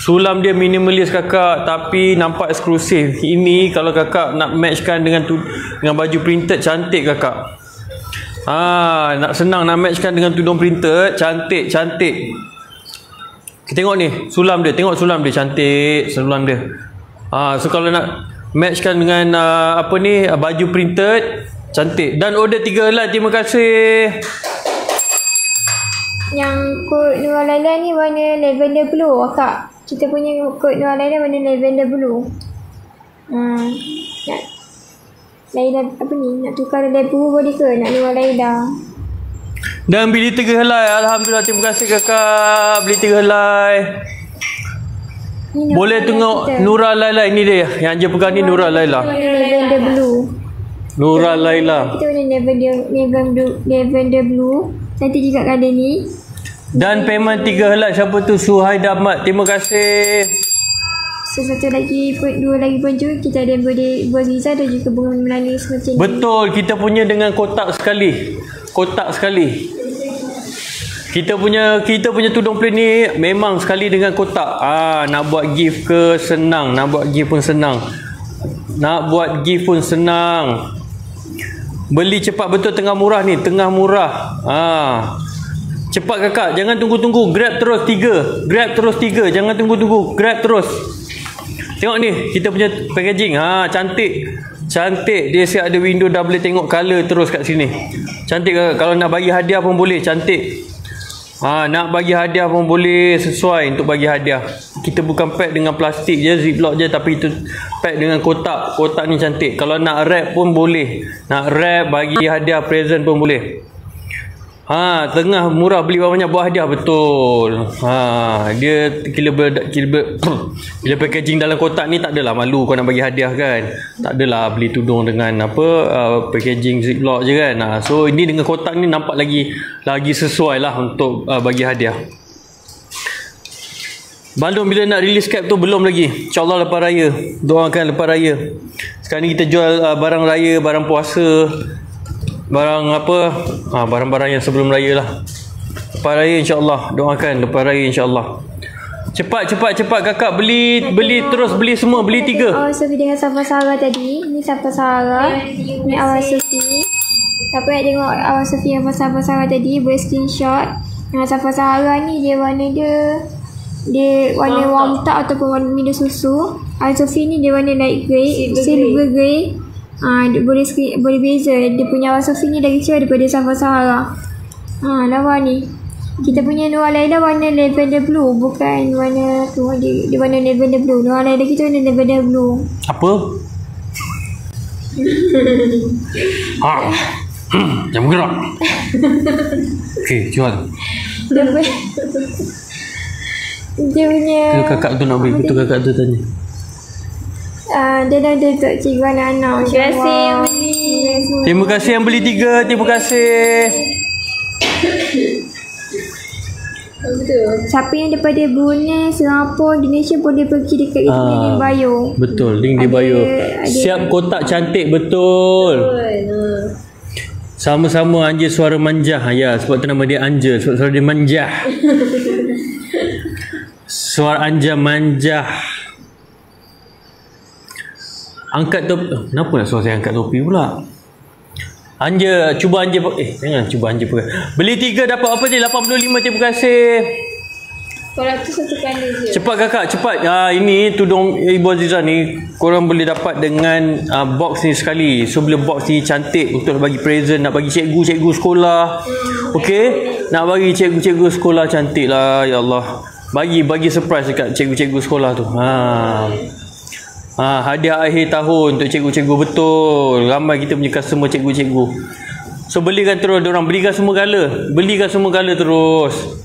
Sulam dia minimalis kakak, tapi nampak eksklusif. Ini kalau kakak nak matchkan dengan baju printed, cantik kakak. Nak senang nak matchkan dengan tudung printed, cantik. Tengok ni, sulam dia. Tengok sulam dia, cantik sulam dia. So kalau nak matchkan dengan baju printed, cantik. Dan order 3 helai. Terima kasih. Yang kod Nurul Laila ni warna lavender blue akak. Kita punya kod Nurul Laila warna lavender blue. Nak Laila nak tukar label boleh ke? Nak Nurul Laila. Dan beli 3 helai. Alhamdulillah, terima kasih kakak. Beli 3 helai. Boleh tengok Nurul Laila. Ini dia yang je pegang ni, Nurul Laila. Lavender blue. Nurul Laila. Kita warna lavender blue. Cantik juga colour ni. Dan payment 3 helai. Siapa tu? Suhaida Ahmad. Terima kasih. Satu lagi, 2 lagi baju. Kita ada buah Ziza dan juga bunga Melani semacam ni. Betul. Kita punya dengan kotak sekali. Kita punya tudung plain ni memang sekali dengan kotak. Nak buat gift ke senang. Nak buat gift pun senang. Beli cepat betul, tengah murah ni. Cepat kakak, jangan tunggu-tunggu. Grab terus 3. Jangan tunggu-tunggu. Grab terus. Tengok ni, kita punya packaging. Cantik. Dia siap ada window, dah boleh tengok color terus kat sini. Cantik kakak. Kalau nak bagi hadiah pun boleh. Cantik. Nak bagi hadiah pun boleh, sesuai untuk bagi hadiah. Kita bukan pack dengan plastik je, ziplock je, tapi itu pack dengan kotak. Kotak ni cantik. Kalau nak wrap pun boleh. Nak wrap, bagi hadiah, present pun boleh. Tengah murah, beli banyak buah hadiah. Betul. Dia bila packaging dalam kotak ni, tak adalah malu kau nak bagi hadiah kan. Tak adalah beli tudung dengan packaging ziplock je kan. So ini dengan kotak ni nampak lagi sesuai lah untuk bagi hadiah. Bandung bila nak release cap tu? Belum lagi. InsyaAllah lepas raya. Doakan lepas raya. Sekarang ni kita jual barang raya, barang puasa, barang-barang yang sebelum raya lah. Lepas raya insyaAllah. Doakan lepas raya insyaAllah. Cepat kakak. Beli terus, beli semua. Beli 3. Awal Sofi dengan Safa Sarah tadi. Ni Safa Sarah. Ni awal Sofi. Siapa yang tengok awal Sofi dengan Safa Sarah tadi, boleh screenshot. Dengan Safa Sarah ni, dia warna warm tak ataupun warna minum susu. Awal Sofi ni dia warna light grey, silver grey. Boleh beza. Dia punya awal Sofi ni lagi cerah daripada Safa Sarah. Lawa ni. Kita punya Nurul Laila warna lavender blue, bukan warna tu. Dia warna lavender blue. Nurul Laila kita warna lavender blue. Apa? Jangan bergerak. Okey, jual. Dia punya kakak tu nak beli. Betul kakak tu tanya. Dia dah ada untuk cikgu anak-anak. Terima kasih. Terima kasih yang beli 3. Terima kasih. Siapa yang daripada Brunei, Singapura, Indonesia boleh pergi dekat link bio. Betul, link di bio. Siap kotak cantik, betul. Sama-sama Anja suara manja. Ya, sebab tu nama dia Anja, sebab suara dia manja. Suara Anja manja. Angkat topi. Kenapa nak suruh saya angkat topi pula? Anja, cuba Anja. Jangan cuba Anja pakai. Beli 3 dapat apa je? 85. Terima kasih. Kalau tu satu kali je. Cepat kakak, cepat. Ini tudung Ibu Aziza ni korang boleh dapat dengan box ni sekali. So bila box ni cantik untuk bagi present, nak bagi cikgu-cikgu sekolah. Okey? Nak bagi cikgu-cikgu sekolah cantik lah. Ya Allah. Bagi surprise dekat cikgu-cikgu sekolah tu. Hadiah akhir tahun untuk cikgu-cikgu. Betul. Ramai kita punya customer cikgu-cikgu. So belikan terus diorang. Belikan semua color terus.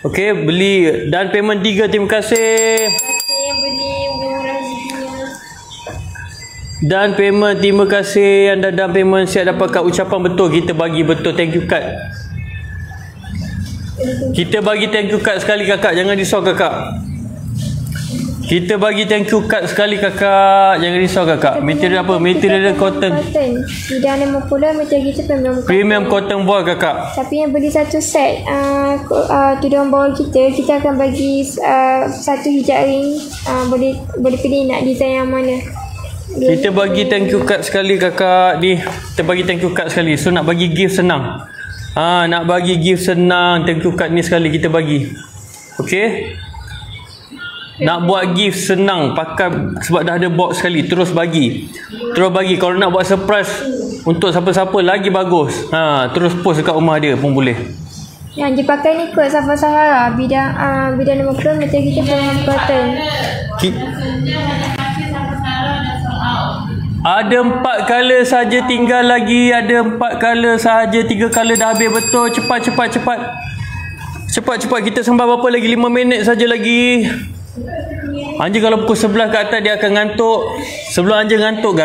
Okey, beli. Dan payment 3. Terima kasih. Terima kasih yang beli. Murah rezekinya. Dan payment, terima kasih anda dan payment siap dapatkan ucapan betul. Kita bagi betul thank you card. Kita bagi thank you card sekali kakak, jangan risau kakak. Kita bagi thank you card sekali kakak, jangan risau kakak. Material apa? Material cotton. Bidang 50 material kita premium cotton ball kakak. Tapi yang beli satu set tudung bawah kita akan bagi satu hijab ring. Boleh pilih nak design yang mana. Kita bagi thank you card sekali kakak ni. Kita bagi thank you card sekali. So nak bagi gift senang. Nak bagi gift senang. Thank you card ni sekali kita bagi. Okey. Nak buat gift senang, pakai sebab dah ada box sekali, terus bagi. Kalau nak buat surprise untuk siapa-siapa lagi bagus. Terus post dekat rumah dia pun boleh. Yang dia pakai ni kod Safa Sahara, bidang 50 macam kita punya cotton. Ada 4 color saja tinggal lagi, ada 4 color saja, 3 color dah habis betul. Cepat. Cepat kita sembah berapa lagi? 5 minit saja lagi. Anjing kalau pukul 11 ke atas dia akan ngantuk. Sebelum anjing ngantuk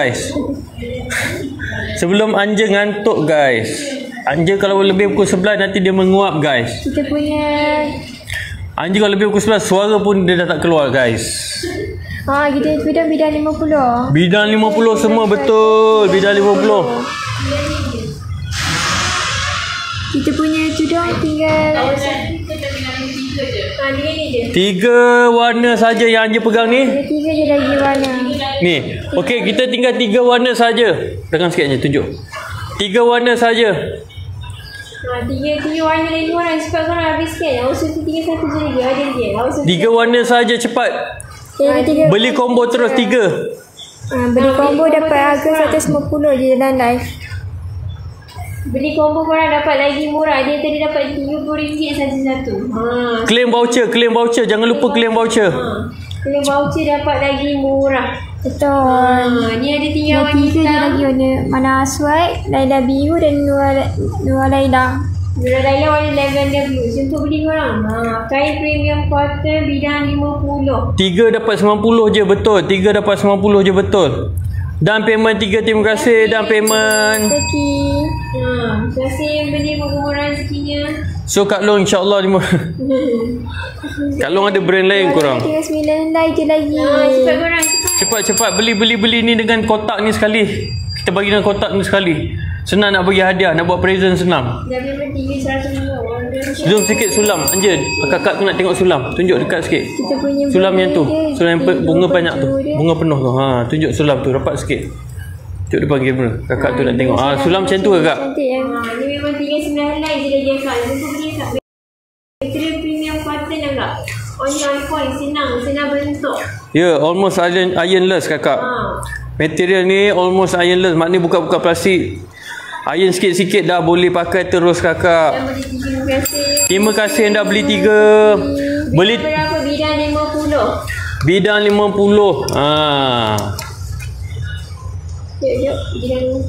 guys. Anjing kalau lebih pukul 11 nanti dia menguap guys. Kita punya anjing kalau lebih pukul 11 suara pun dia dah tak keluar guys. Kita bidang 50. Bidang 50 semua betul. Bidang 50. Kita punya tudung tinggal 3 warna saja yang Anja pegang ni. 3 je lagi warna. Ni. Okey, kita tinggal 3 warna saja. Pegang sikit je, tunjuk. 3 warna saja. 3 warna lagi warna. Cepat korang habis sikit. Awak suruh tinggal satu je lagi. Ada lagi. 3 warna saja cepat. Beli combo terus 3. Beli combo dapat harga 150 je dalam live. Beli combo korang dapat lagi murah. Dia tadi dapat RM30 saja satu. Claim voucher. Jangan lupa claim voucher. Claim voucher dapat lagi murah. Betul. Ni ada 3 warna hitam. Lagi warna mana Aswad, Laila biru dan Nur Laila. Nur Laila warna lavender blue. Untuk beli korang. Kain premium cotton bidang 50. 3 dapat 90 je betul. 3 dapat 90 je betul. Dan payment 3, terima kasih. Dan payment. Terima kasih yang beli murah rezekinya. So Kak Long insyaAllah Kak Long ada brand lain korang. 39 je lagi. Cepat beli ni dengan kotak ni sekali. Kita bagi dengan kotak ni sekali. Senang nak bagi hadiah, nak buat present senang. Dah payment 3 150. Zoom sikit sulam Anjir. Kakak tu nak tengok sulam. Tunjuk dekat sikit. Kita punya sulam yang tu. Sulam yang bunga banyak tu. Bunga penuh tu. Tunjuk sulam tu rapat sikit. Tunjuk depan kamera. Kakak tu nak tengok. Sulam macam tu ke kak? Cantik yang. Ni memang 39 je lagi kak. Untuk beli kak. Material premium cotton agak. On point, senang bentuk. Ya, almost ironless kakak. Material ni almost ironless. Maknanya buka-buka plastik. Iron sikit-sikit dah boleh pakai terus kakak. Terima kasih anda beli 3. Beli berapa? Bidang 50. Bidang 50. Jom bidang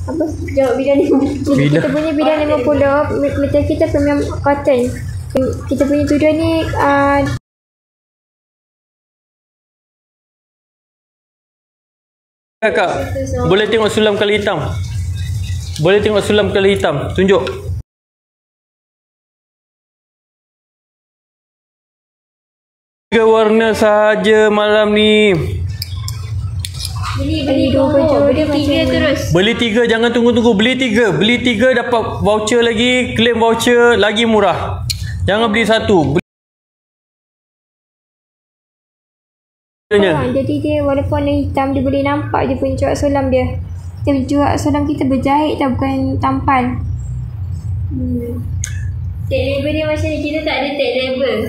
apa? Jawab bidang 50. Kita punya bidang 50. Macam kita premium cotton. Kita punya tudung ni kakak, boleh tengok sulam kala hitam. Tunjuk. Tiga warna sahaja malam ni. Beli 2 baju. Beli 3 terus. Beli 3, jangan tunggu-tunggu. Beli 3 dapat voucher lagi. Claim voucher lagi murah. Jangan beli 1. Jadi dia walaupun warna hitam, dia boleh nampak dia punya corak sulam dia. Corak sulam kita berjahit tau, bukan tampal. Tag label dia macam ni. Kita tak ada tag label.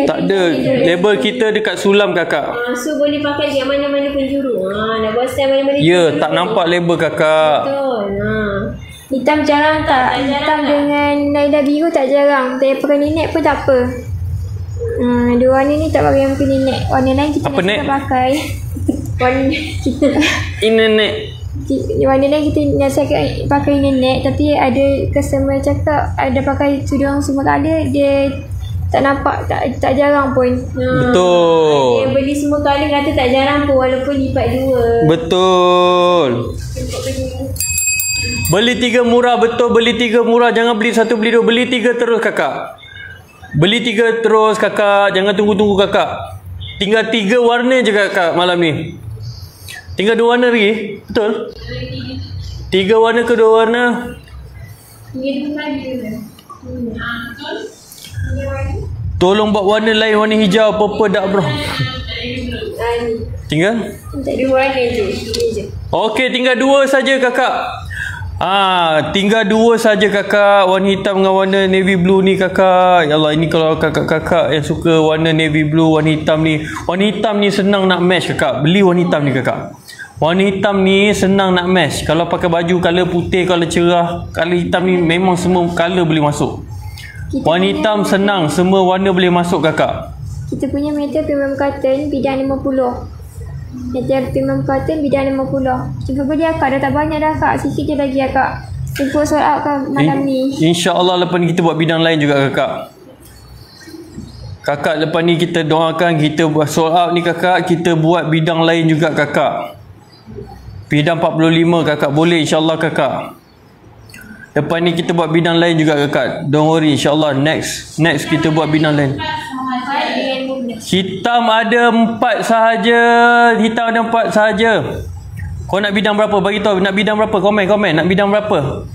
Tak ada. Label kita dekat sulam kakak. So boleh pakai dekat mana-mana penjuru. Nak buat style mana-mana. Ya, tak nampak label kakak. Betul. Hitam jarang tak? Hitam dengan Laila biru tak jarang. Tak pakai nenek pun tak apa. Dua warna ni tak pakai yang pakai nenek. Warna lain kita nak pakai. Warna kita nenek. Warna lain kita nak pakai nenek. Tapi ada customer cakap ada pakai tudung semua colour. Dia tak nampak, tak jarang pun. Dia beli semua kali kata tak jarang pun walaupun lipat 2. Betul. Beli 3 murah, betul, beli 3 murah. Jangan beli 1 beli 2, beli 3 terus kakak. Beli 3 terus kakak, jangan tunggu-tunggu kakak. Tinggal 3 warna je kakak malam ni. Tinggal 2 warna lagi, betul? 3 warna ke 2 warna? Tolong buat warna lain, warna hijau, purple, dark brown. Tinggal? Tak ada warna je. Okey, tinggal 2 saja kakak. Tinggal 2 saja kakak. Warna hitam dengan warna navy blue ni kakak. Ya Allah, ini kalau kakak-kakak yang suka warna navy blue, warna hitam ni. Warna hitam ni senang nak match kakak. Beli warna hitam ni kakak. Warna hitam ni senang nak match. Kalau pakai baju color putih, color cerah, color hitam ni memang semua color boleh masuk. Warna hitam senang, semua warna boleh masuk kakak. Kita punya metal premium cotton bidang 50. Metal premium cotton bidang 50. Jumpa beli akak, dah tak banyak dah kak. Sikit je lagi akak. Jumpa sold out kan malam ni. InsyaAllah lepas ni kita buat bidang lain juga kakak. Kakak lepas ni kita doakan kita buat sold out ni kakak. Kita buat bidang lain juga kakak. Bidang 45 kakak boleh insyaAllah kakak. Lepas ni kita buat bidang lain juga kakak. Don't worry, insyaAllah next kita buat bidang lain. Hitam ada 4 sahaja. Hitam ada 4 sahaja. Kau nak bidang berapa? Bagi tahu nak bidang berapa? Komen. Nak bidang berapa?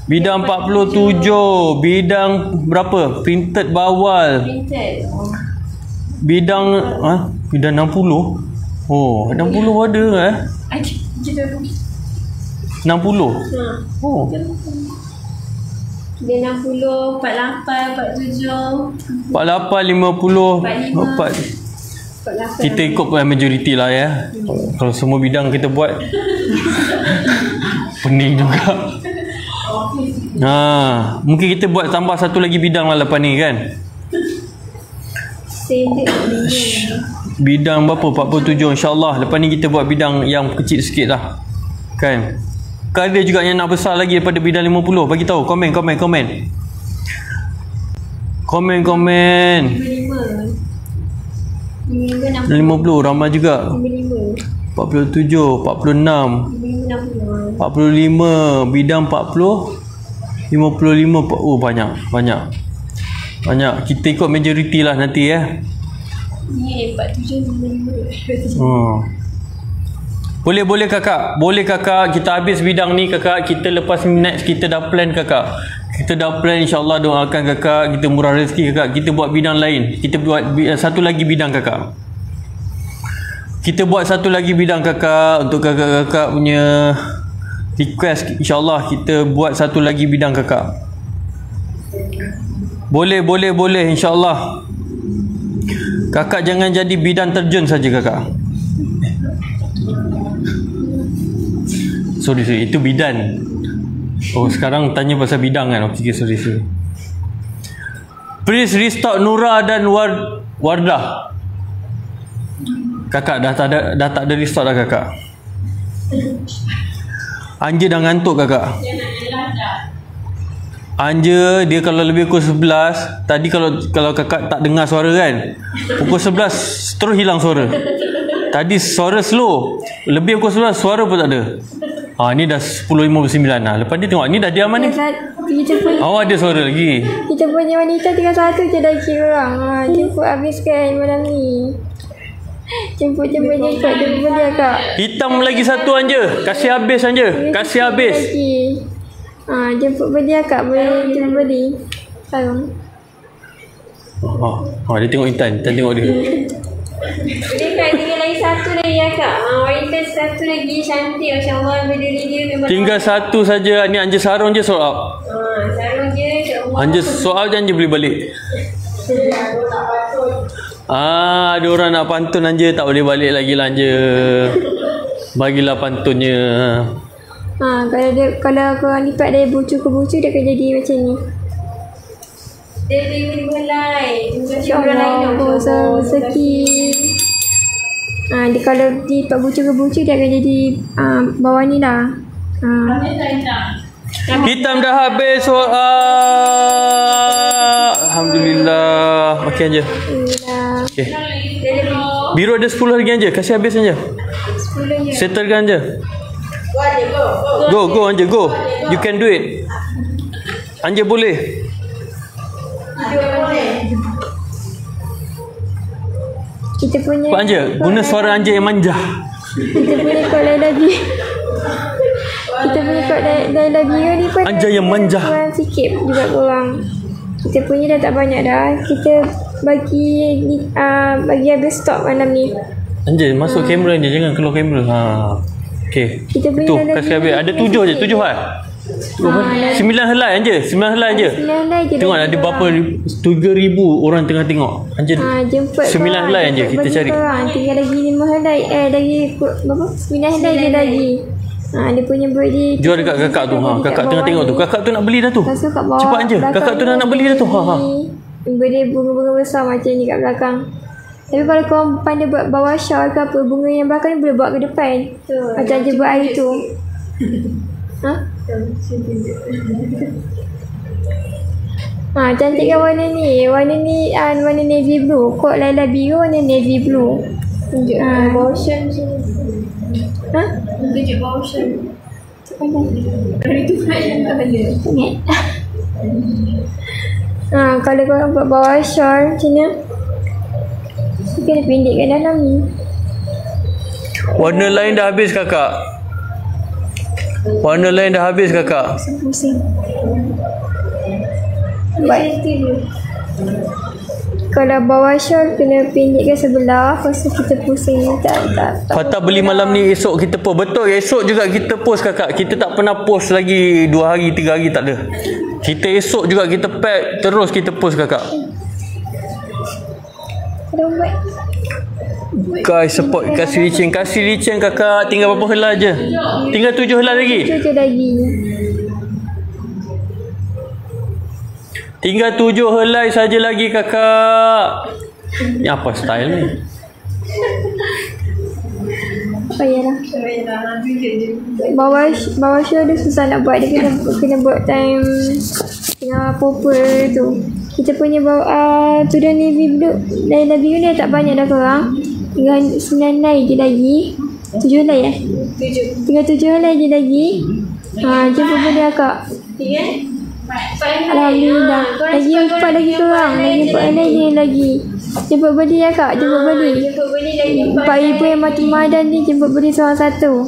Bidang 47. Bidang berapa? Printed bawal. Bidang 60. Oh, 60 ada eh? 60. Oh. Dia 60, 48, 47, 48, 50, 4. Kita ikut majoriti lah ya. Kalau semua bidang kita buat pening juga. Mungkin kita buat tambah 1 lagi bidang lah lepas ni kan. Bidang berapa? 47 insyaAllah. Lepas ni kita buat bidang yang kecil sikit lah kan. Kan ada juga yang nak besar lagi daripada bidang 50. Bagi tahu, komen. 50 ramai juga. 47, 46, 45, bidang 40, 55. Oh banyak. Kita ikut majoriti lah nanti ya. Ni 47, 55. Boleh kakak. Kita habis bidang ni kakak. Kita lepas next kita dah plan kakak. Kita dah plan insyaAllah, doakan kakak. Kita murah rezeki kakak. Kita buat bidang lain. Kita buat 1 lagi bidang kakak. Kita buat 1 lagi bidang kakak. Untuk kakak-kakak punya request, insyaAllah kita buat 1 lagi bidang kakak. Boleh insyaAllah. Kakak jangan jadi bidang terjun saja kakak. Sorry, itu bidan. Oh, sekarang tanya pasal bidang kan. Okay, sorry. Please restock Nura dan Wardah. Kakak dah tak ada restock dah kakak. Anja dah ngantuk kakak. Anja dia kalau lebih pukul 11. Tadi kalau kakak tak dengar suara kan, pukul 11 terus hilang suara. Tadi suara slow. Lebih pukul 11 suara pun tak ada. Ni dah 10.59 lah. Lepas ni tengok ni dah diam ni. Ada suara lagi. Kita punya wanita tinggal 1 je lagi orang. Jemput habiskan malam ni. Jemput beli akak. Hitam lagi 1 Anja. Kasih habis Anja. Kasih habis. Jemput beli akak. Boleh jemput beli. Sarung. Dia tengok Intan tengok dia. Tinggal lagi 1 lagi akak. Wanita 1 lagi cantik masya-Allah. Berdiri dia memang. Tinggal 1 saja. Ni Anja sarung je sold out. Sarung je insya-Allah. Anja sold out je, Anja boleh balik. Ada orang nak pantun Anja, tak boleh balik lagi lah Anja. Bagilah pantunnya. Kalau korang lipat dari bucu ke bucu, dia akan jadi macam ni. Dia belai. InsyaAllah. Rezeki. Kalau lipat bucu ke bucu, dia akan jadi bawah ni lah. Hitam dah habis soal. Alhamdulillah. Okey Anja. Okey. Biru ada 10 lagi Anja. Kasih habis Anja. 10 je. Settlekan Anja. Go Anja, go. You can do it. Anja boleh. Kita punya Pak Anja, guna suara Anja yang manja. Kita punya kod Laila Biru. Kita punya kod Laila Biru ni pun Anja yang manja. kurang sikit juga korang. Kita punya dah tak banyak dah. Kita bagi habis stok malam ni. Anja, masuk kamera Anja, jangan keluar kamera. Okey. Kita punya Tu, Laila kasih Biru habis. Ada 7 je, 7 hal. 9 helai Anja, 9 helai je. 9 helai je. Tengok ada berapa 3,000 orang tengah tengok. Anja, jemput 9 helai Anja kita cari. Tinggal lagi 5 helai. Lagi berapa? 9 helai je lagi. Dia punya bird dia. Jual dekat kakak tu. Kakak tengah tengok tu. Kakak tu nak beli dah tu. Cepat Anja. Kakak tu nak beli dah tu. Bird dia bunga-bunga besar macam ni kat belakang. Tapi kalau korang pandai buat bawah shawl ke apa, bunga yang belakang ni boleh bawa ke depan. Macam Anja buat hari tu. Cantik kan warna ni. Warna ni warna navy blue. Kod Laila Biru warna navy blue. Tunjuk bawah shawl macam ni. Tunjuk bawah shawl. Hari tu pula yang tak ada. Ingat. Kalau korang buat bawah shawl macam ni, kena pendekkan dalam ni. Warna lain dah habis kakak. Warna lain dah habis kakak. Pusing. Baik. Kalau bawah shawl kena pendekkan sebelah. Lepas tu kita pusing. Tak. Patah beli malam ni, esok kita post. Betul, esok juga kita post kakak. Kita tak pernah post lagi 2 hari 3 hari, tak ada. Kita esok juga kita pack, terus kita post kakak. Guys, support. Kasih licin kakak. Tinggal berapa helai je? Tinggal 7 helai lagi. 7 lagi. Tinggal 7 helai saja lagi kakak. Ni apa style ni? Payahlah. Bawah show dia susah nak buat. Dia kena buat time tengah purple tu. Kita punya tudung navy blue Laila Biru ni tak banyak dah korang. Tinggal 9 helai je lagi. 7 helai 7. Tinggal 7 helai je lagi. Jumpa boleh akak. Alhamdulillah. Lagi 4 lagi korang. Lagi 4 helai je lagi. Jemput beli ya kak. Jemput beli. Pak ibu yang mati madan ni jemput beli seorang satu.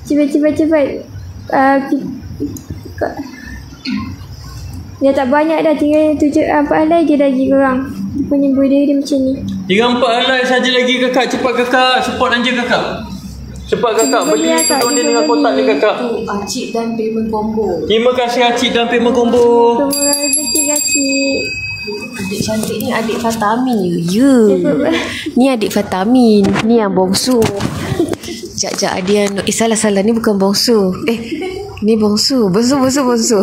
Cepat. Dia tak banyak dah. Tinggal 4 helai je lagi korang. Punya budaya dia macam ni. Tinggal 4 helai saja lagi kakak. Cepat kakak. Support Anja kakak. Cepat kakak. Beli tudung dia dengan kotak ni kakak. Acik dan payment combo. Terima kasih Acik dan payment combo. Terima kasih Acik. Adik cantik ni adik Fatamin ya. Ni adik Fatamin. Ni yang bongsu. Sekejap dia salah ni bukan bongsu. Ni bongsu. Bongsu.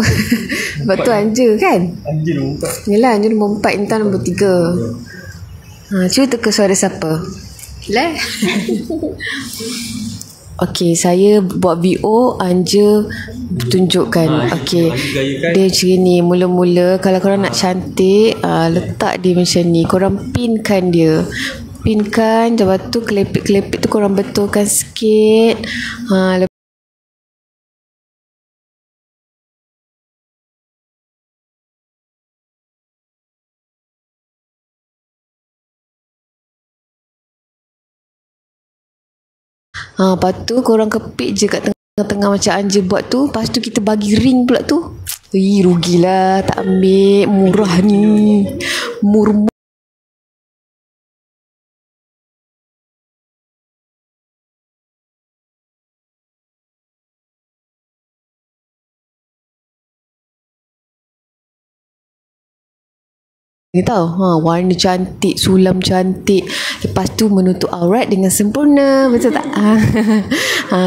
Betul Anja kan? Anja nombor 4. Yalah Anja nombor 4, Intan nombor 3. Cuba teka suara siapa? Lah. Okey, saya buat VO, Anja tunjukkan. Okey. Dia macam ni, mula-mula kalau korang nak cantik, letak dia macam ni. Korang pinkan dia. Pinkan, lepas tu kelepit-kelepit tu korang betulkan sikit. Lepas tu korang kepit je kat tengah-tengah macam Anja buat tu. Lepas tu kita bagi ring pula tu. Rugilah tak ambil. Murah ni. Murah. Ni tahu, warna cantik, sulam cantik. Lepas tu menutup aurat dengan sempurna. Betul tak?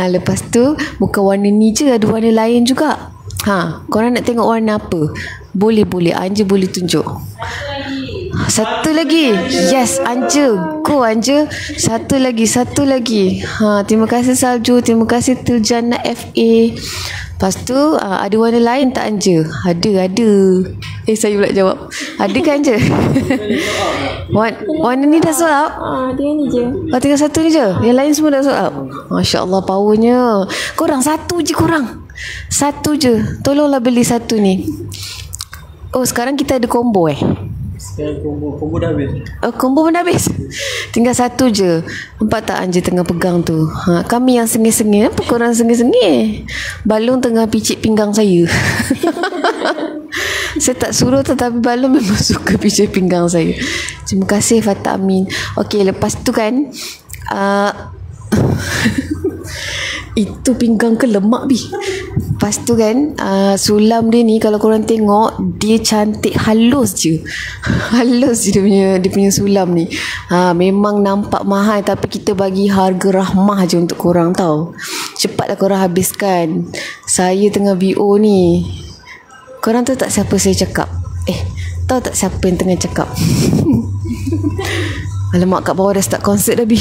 Lepas tu bukan warna ni je, ada warna lain juga. Korang nak tengok warna apa? Boleh. Anja boleh tunjuk. Satu lagi. Yes, Anja. Go Anja. Satu lagi. Terima kasih Salju. Terima kasih Tiljana FA. Lepas tu ada warna lain tak Anja? Ada. Saya pula jawab. Ada kan Anja? Warna ni dah sold out? Dia ni je. Tinggal satu ni je? Yang lain semua dah sold out? Masya Allah, powernya. Korang satu je korang. Satu je. Tolonglah beli satu ni. Oh, sekarang kita ada combo Sekarang combo dah habis. Combo pun dah habis. Tinggal satu je. Nampak tak Anja tengah pegang tu? Kami yang sengih-sengih. Apa korang sengih-sengih? Balung tengah picit pinggang saya. Saya tak suruh tetapi balung memang suka picit pinggang saya. Terima kasih Fatah Amin. Okey, lepas tu kan itu pinggang ke lemak bi. Lepas tu kan sulam dia ni kalau korang tengok dia cantik, halus je. Halus je dia punya sulam ni. Memang nampak mahal tapi kita bagi harga rahmah je untuk korang tau. Cepatlah korang habiskan. Saya tengah BO ni. Korang tahu tak siapa saya cakap? Tahu tak siapa yang tengah cakap? Alamak, kat bawah dah start konsert dah bi.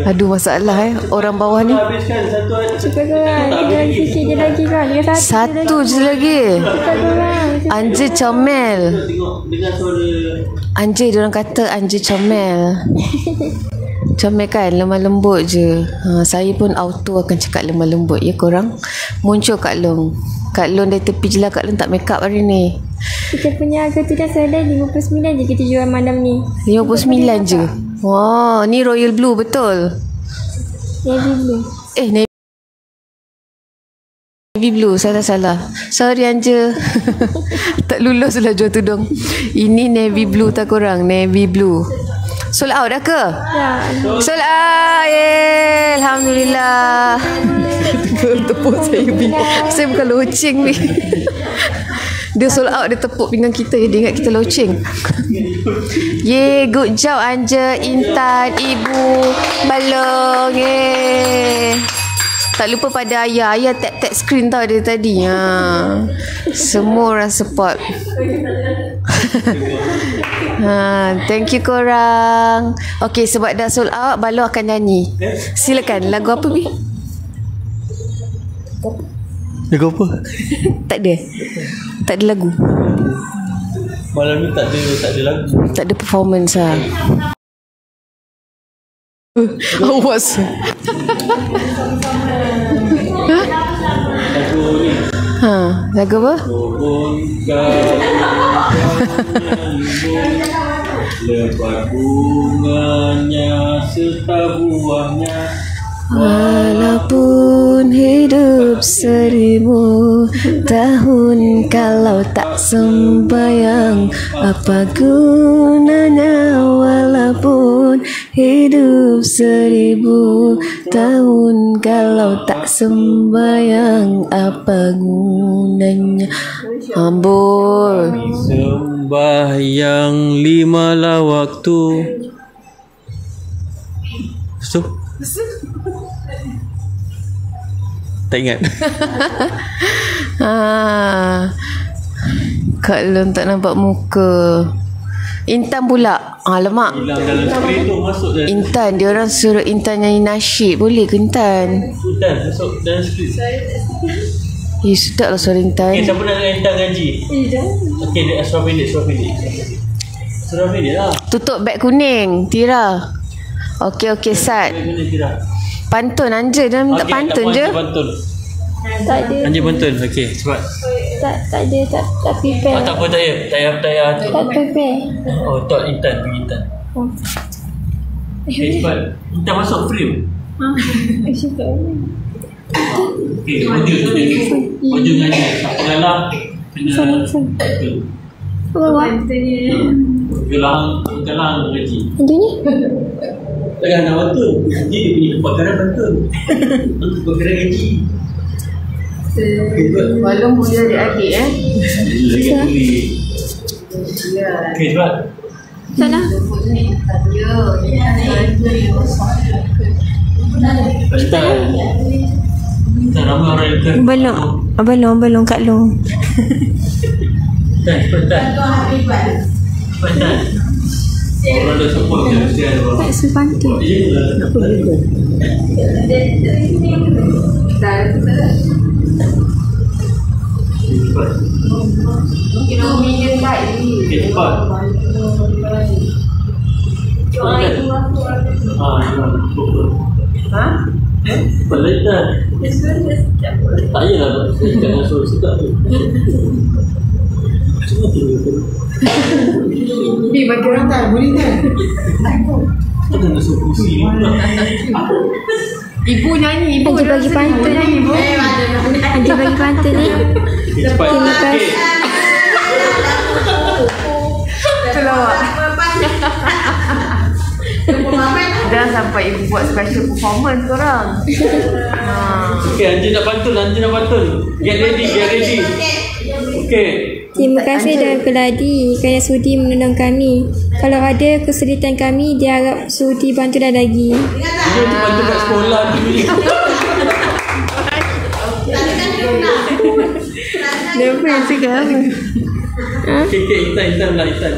Aduh, masalah Orang bawah ni. Cepat korang. Sikit je lagi kan. Satu je lagi. Anja comel. Dengar suara Anja, diorang kata Anja comel. Comel kan, lemah lembut je. Saya pun auto akan cakap lemah lembut. Ya korang? Muncul Kak Long. Kak Long dari tepi je lah. Kak Long tak make up hari ni. Kita punya harga tu dah selesai 59 je kita jual malam ni. 59 je. Wah, ni royal blue betul. Navy blue. Navy blue, salah. Sorry Anja. Tak lulus lah jual tudung. Ini navy blue tak korang? Navy blue. Sold out dah ke? Ya. Sold out. Alhamdulillah. Tepuk saya bingung. Saya bukan loceng ni. Dia sold out, dia tepuk pinggang kita. Dia ingat kita loceng. Good job Anja, Intan, Ibu Balong. Tak lupa pada ayah. Ayah tap screen tau dia tadi. Semua orang support. Thank you korang. Okay, sebab dah sold out, Balong akan nyanyi. Silakan. Lagu apa bi? lagu apa? Tak ada. Tak ada lagu. Malam ni tak ada lagu. Tak ada performance lah. Awas. Lagu ni. Lagu apa? Lebat bunganya serta buahnya. Walaupun hidup 1000 tahun, kalau tak sembayang apa gunanya? Walaupun hidup 1000 tahun, kalau tak sembayang apa gunanya? Ambul. Sembahyang 5 waktu. So tak ingat. Kak Long tak nampak muka. Intan pula. Alamak. Hilang dalam skrip tu, masuk dalam. Intan, dia orang suruh Intan nyanyi nasyid. Boleh ke Intan? Intan masuk dalam skrip. Sedap lah suara Intan. Okay, siapa nak dengan Intan ngaji? Okay, surah pendek. Surah pendek lah. Tutup beg kuning, Tira. Okey, Sat. Pantun Anja, dia minta pantun je. Pantun. Tak ada. Anjir pantun. Okey, cepat. Tak ada, tak prepare. Tak apa, tak payah. Tak prepare. Oh, tak Intan, pergi Intan. Okay, cepat. Intan masuk frame. Okey, wajib ngaji. Siapa galah kena galang ngaji. Itu ni? Takkan nak pantun. Dia punya kepakaran pantun. Untuk kepakaran ngaji. Balong boleh adik-adik Okey, cepat. Sana. Tak ramai orang yang kan. Balong Kak Long. Cepat. Orang dah support dia, mesti ada orang. Tak sepantun. Nak pergi ke? Kira medium light ni. Cepat. Ha? Pelaitan. Tak payahlah jangan suruh sedap tu. Cuma tinggal. Bagi orang tak boleh kan? Ada masuk kursi. Ibu nyanyi, ibu Anjir bagi pantun ni. Anjir bagi pantun ni. Cepat sikit. Kelawak. Dah sampai ibu buat special performance korang. Okey, Anjir nak pantun. Get ready. Okey. Terima kasih dan Keladi kerana sudi menolong kami. Kalau ada kesulitan kami, dia harap sudi bantu dan lagi. Dia tu pantun kat sekolah tu ni. Dia apa yang cakap? Okey, Intan pula Intan.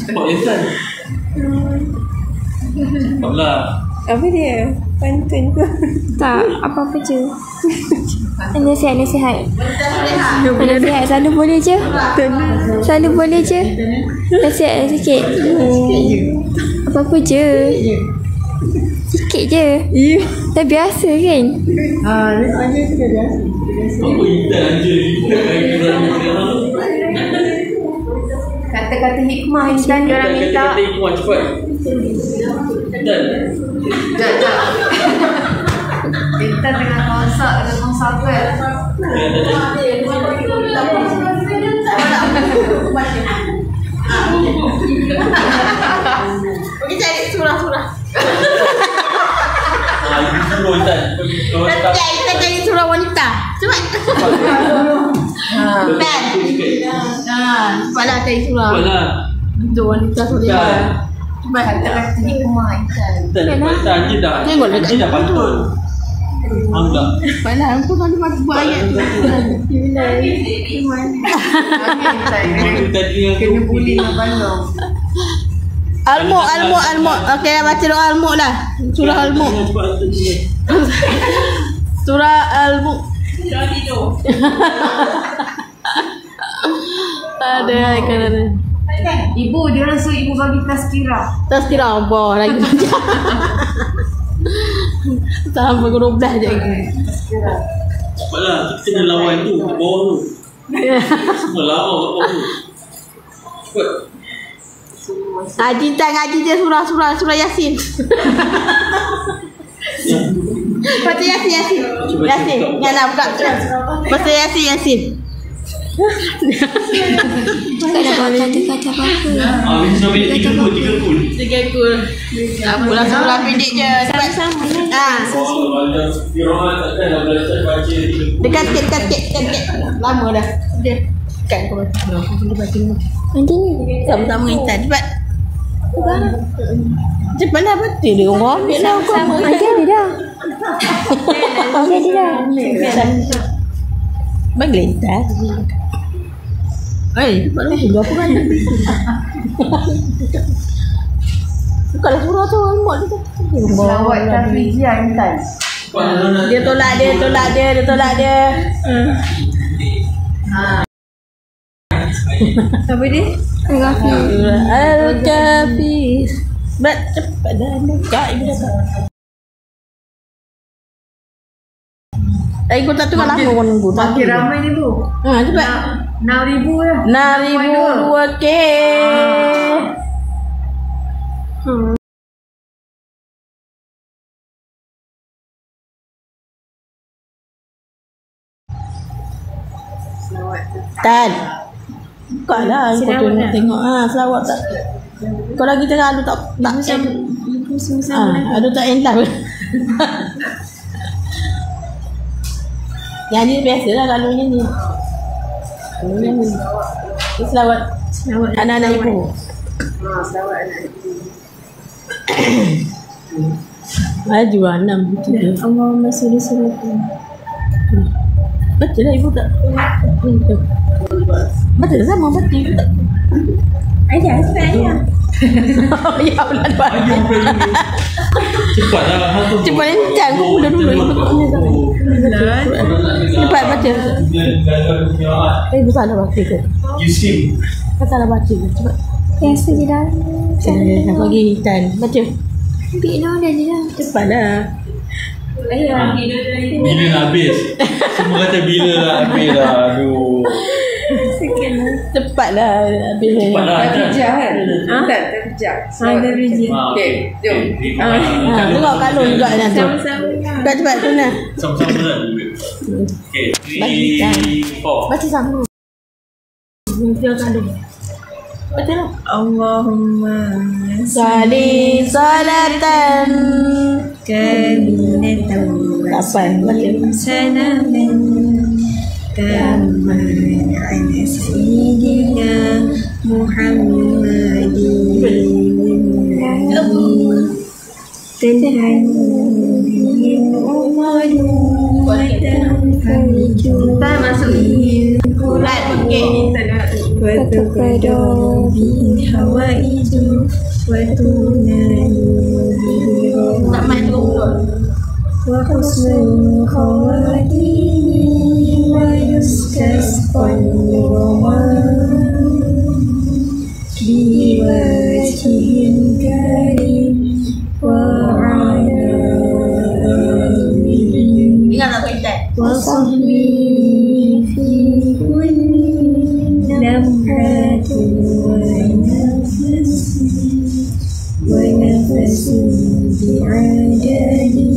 Cepat Intan. Cepatlah. Apa dia? Pantun ke? Tak, apa-apa je. Nasihat. Selalu boleh je. Selalu boleh je. Nasihat sikit. Apa-apa je. Sikit je. Dah biasa kan? Dia sudah biasa. Apa Intan Anjir? Kata-kata hikmah Intan dia orang minta. Kata hikmah cepat. Intan. Sekejap. Intan tengah masak dengan sahabat. Pergi cari surah-surah. Ibu suruh Intan. Kita cari surah wanita. Cepat. Dan. Cepatlah cari surah. Cepatlah. Itu wanita surah. Cepat. Kata-kata hikmah Intan. Intan Anjir dah. Tengok dekat Anjir dah pantun. Alhamdulillah. Cepatlah. Aku kan buat ayat tu. Kena bully dengan bandung. Al-Mulk. Okey, baca doa Al-Mulk lah. Surah Al-Mulk. Surah Al-Mulk. Ada kan. Ibu, dia orang suruh ibu bagi tazkirah. Apa lagi. Sampai ke 12 je lagi. Cepatlah. Kita kena lawan tu. Kat bawah tu. Semua lawan kat bawah tu. Cepat. Ngaji je surah Yasin. Baca Yasin. Jangan buka. Baca Yasin. Tak ada kata-kata apa-apa. Kita ambil 3 kul. 3 kul. Apalah surah pendek je. Sama-sama lah. Diorang takkan dah belajar baca 3 kul. Dekat sikit. Lama dah. Dia kan kau baca. Kita baca dulu. Nanti ni. Sama-sama Intan. Cepatlah betul dia orang ambil lah kau. Nanti ada dah. Nanti ada dah. Bagi Intan. Cepatlah tunggu apa kan. Bukanlah surah tu Al-Mulk tu. Selawat tafrijiyah Intan. Dia tolak dia. Apa dia? Al-Kafi. Cepat dah buka ibu dah. Ikut tak tu kan lama orang nunggu. Makin ramai ni bu. Cepat. 6,000 lah. 6,002 Tan. Buka lah kau tu tengok. Selawat tak. Kau lagi tengah adu tak end. Adu tak end lah. Yang ni biasa lah kalau nyanyi. Selawat anak-anak ibu. Selawat anak ibu. Maju lah 6. Allahumma salli sallam. Betul lah ibu tak. Betul sama betul tak. Ayah, saya. Ya Allah. Cepatlah. Cepat lencang. Kau dulu cepat baca. Salah baca ke? Yusim. Kau salah baca ke? Cepat. Biasa je dah. Nak bagi Tan. Baca. Ambil dah dia dah. Cepatlah. Bila nak habis? Semua kata bila nak habis lah. Aduh. Cepatlah habis. Cepatlah. Tak terpejak. Okey, jom. Tengok Kak Long juga dah tu. Cepat tu lah. Sama-sama lah. Okay, 3, 4. Baca sama. Tengok Kak Long. Baca lah. Allahumma Salih salatan. kaminatan Lapan. Baca. salaman tamman ala sayyidina Muhammadin Tuhan tak masuk Kulat okey. Watuqadu bi hawaiju watunani Tak main tu. wa husnul khawatimi wa yustasqal biwajhin karim wa ala Ingat tak kita? wa sahbihi fi kulli lamhatin wa nafasin bi'adadi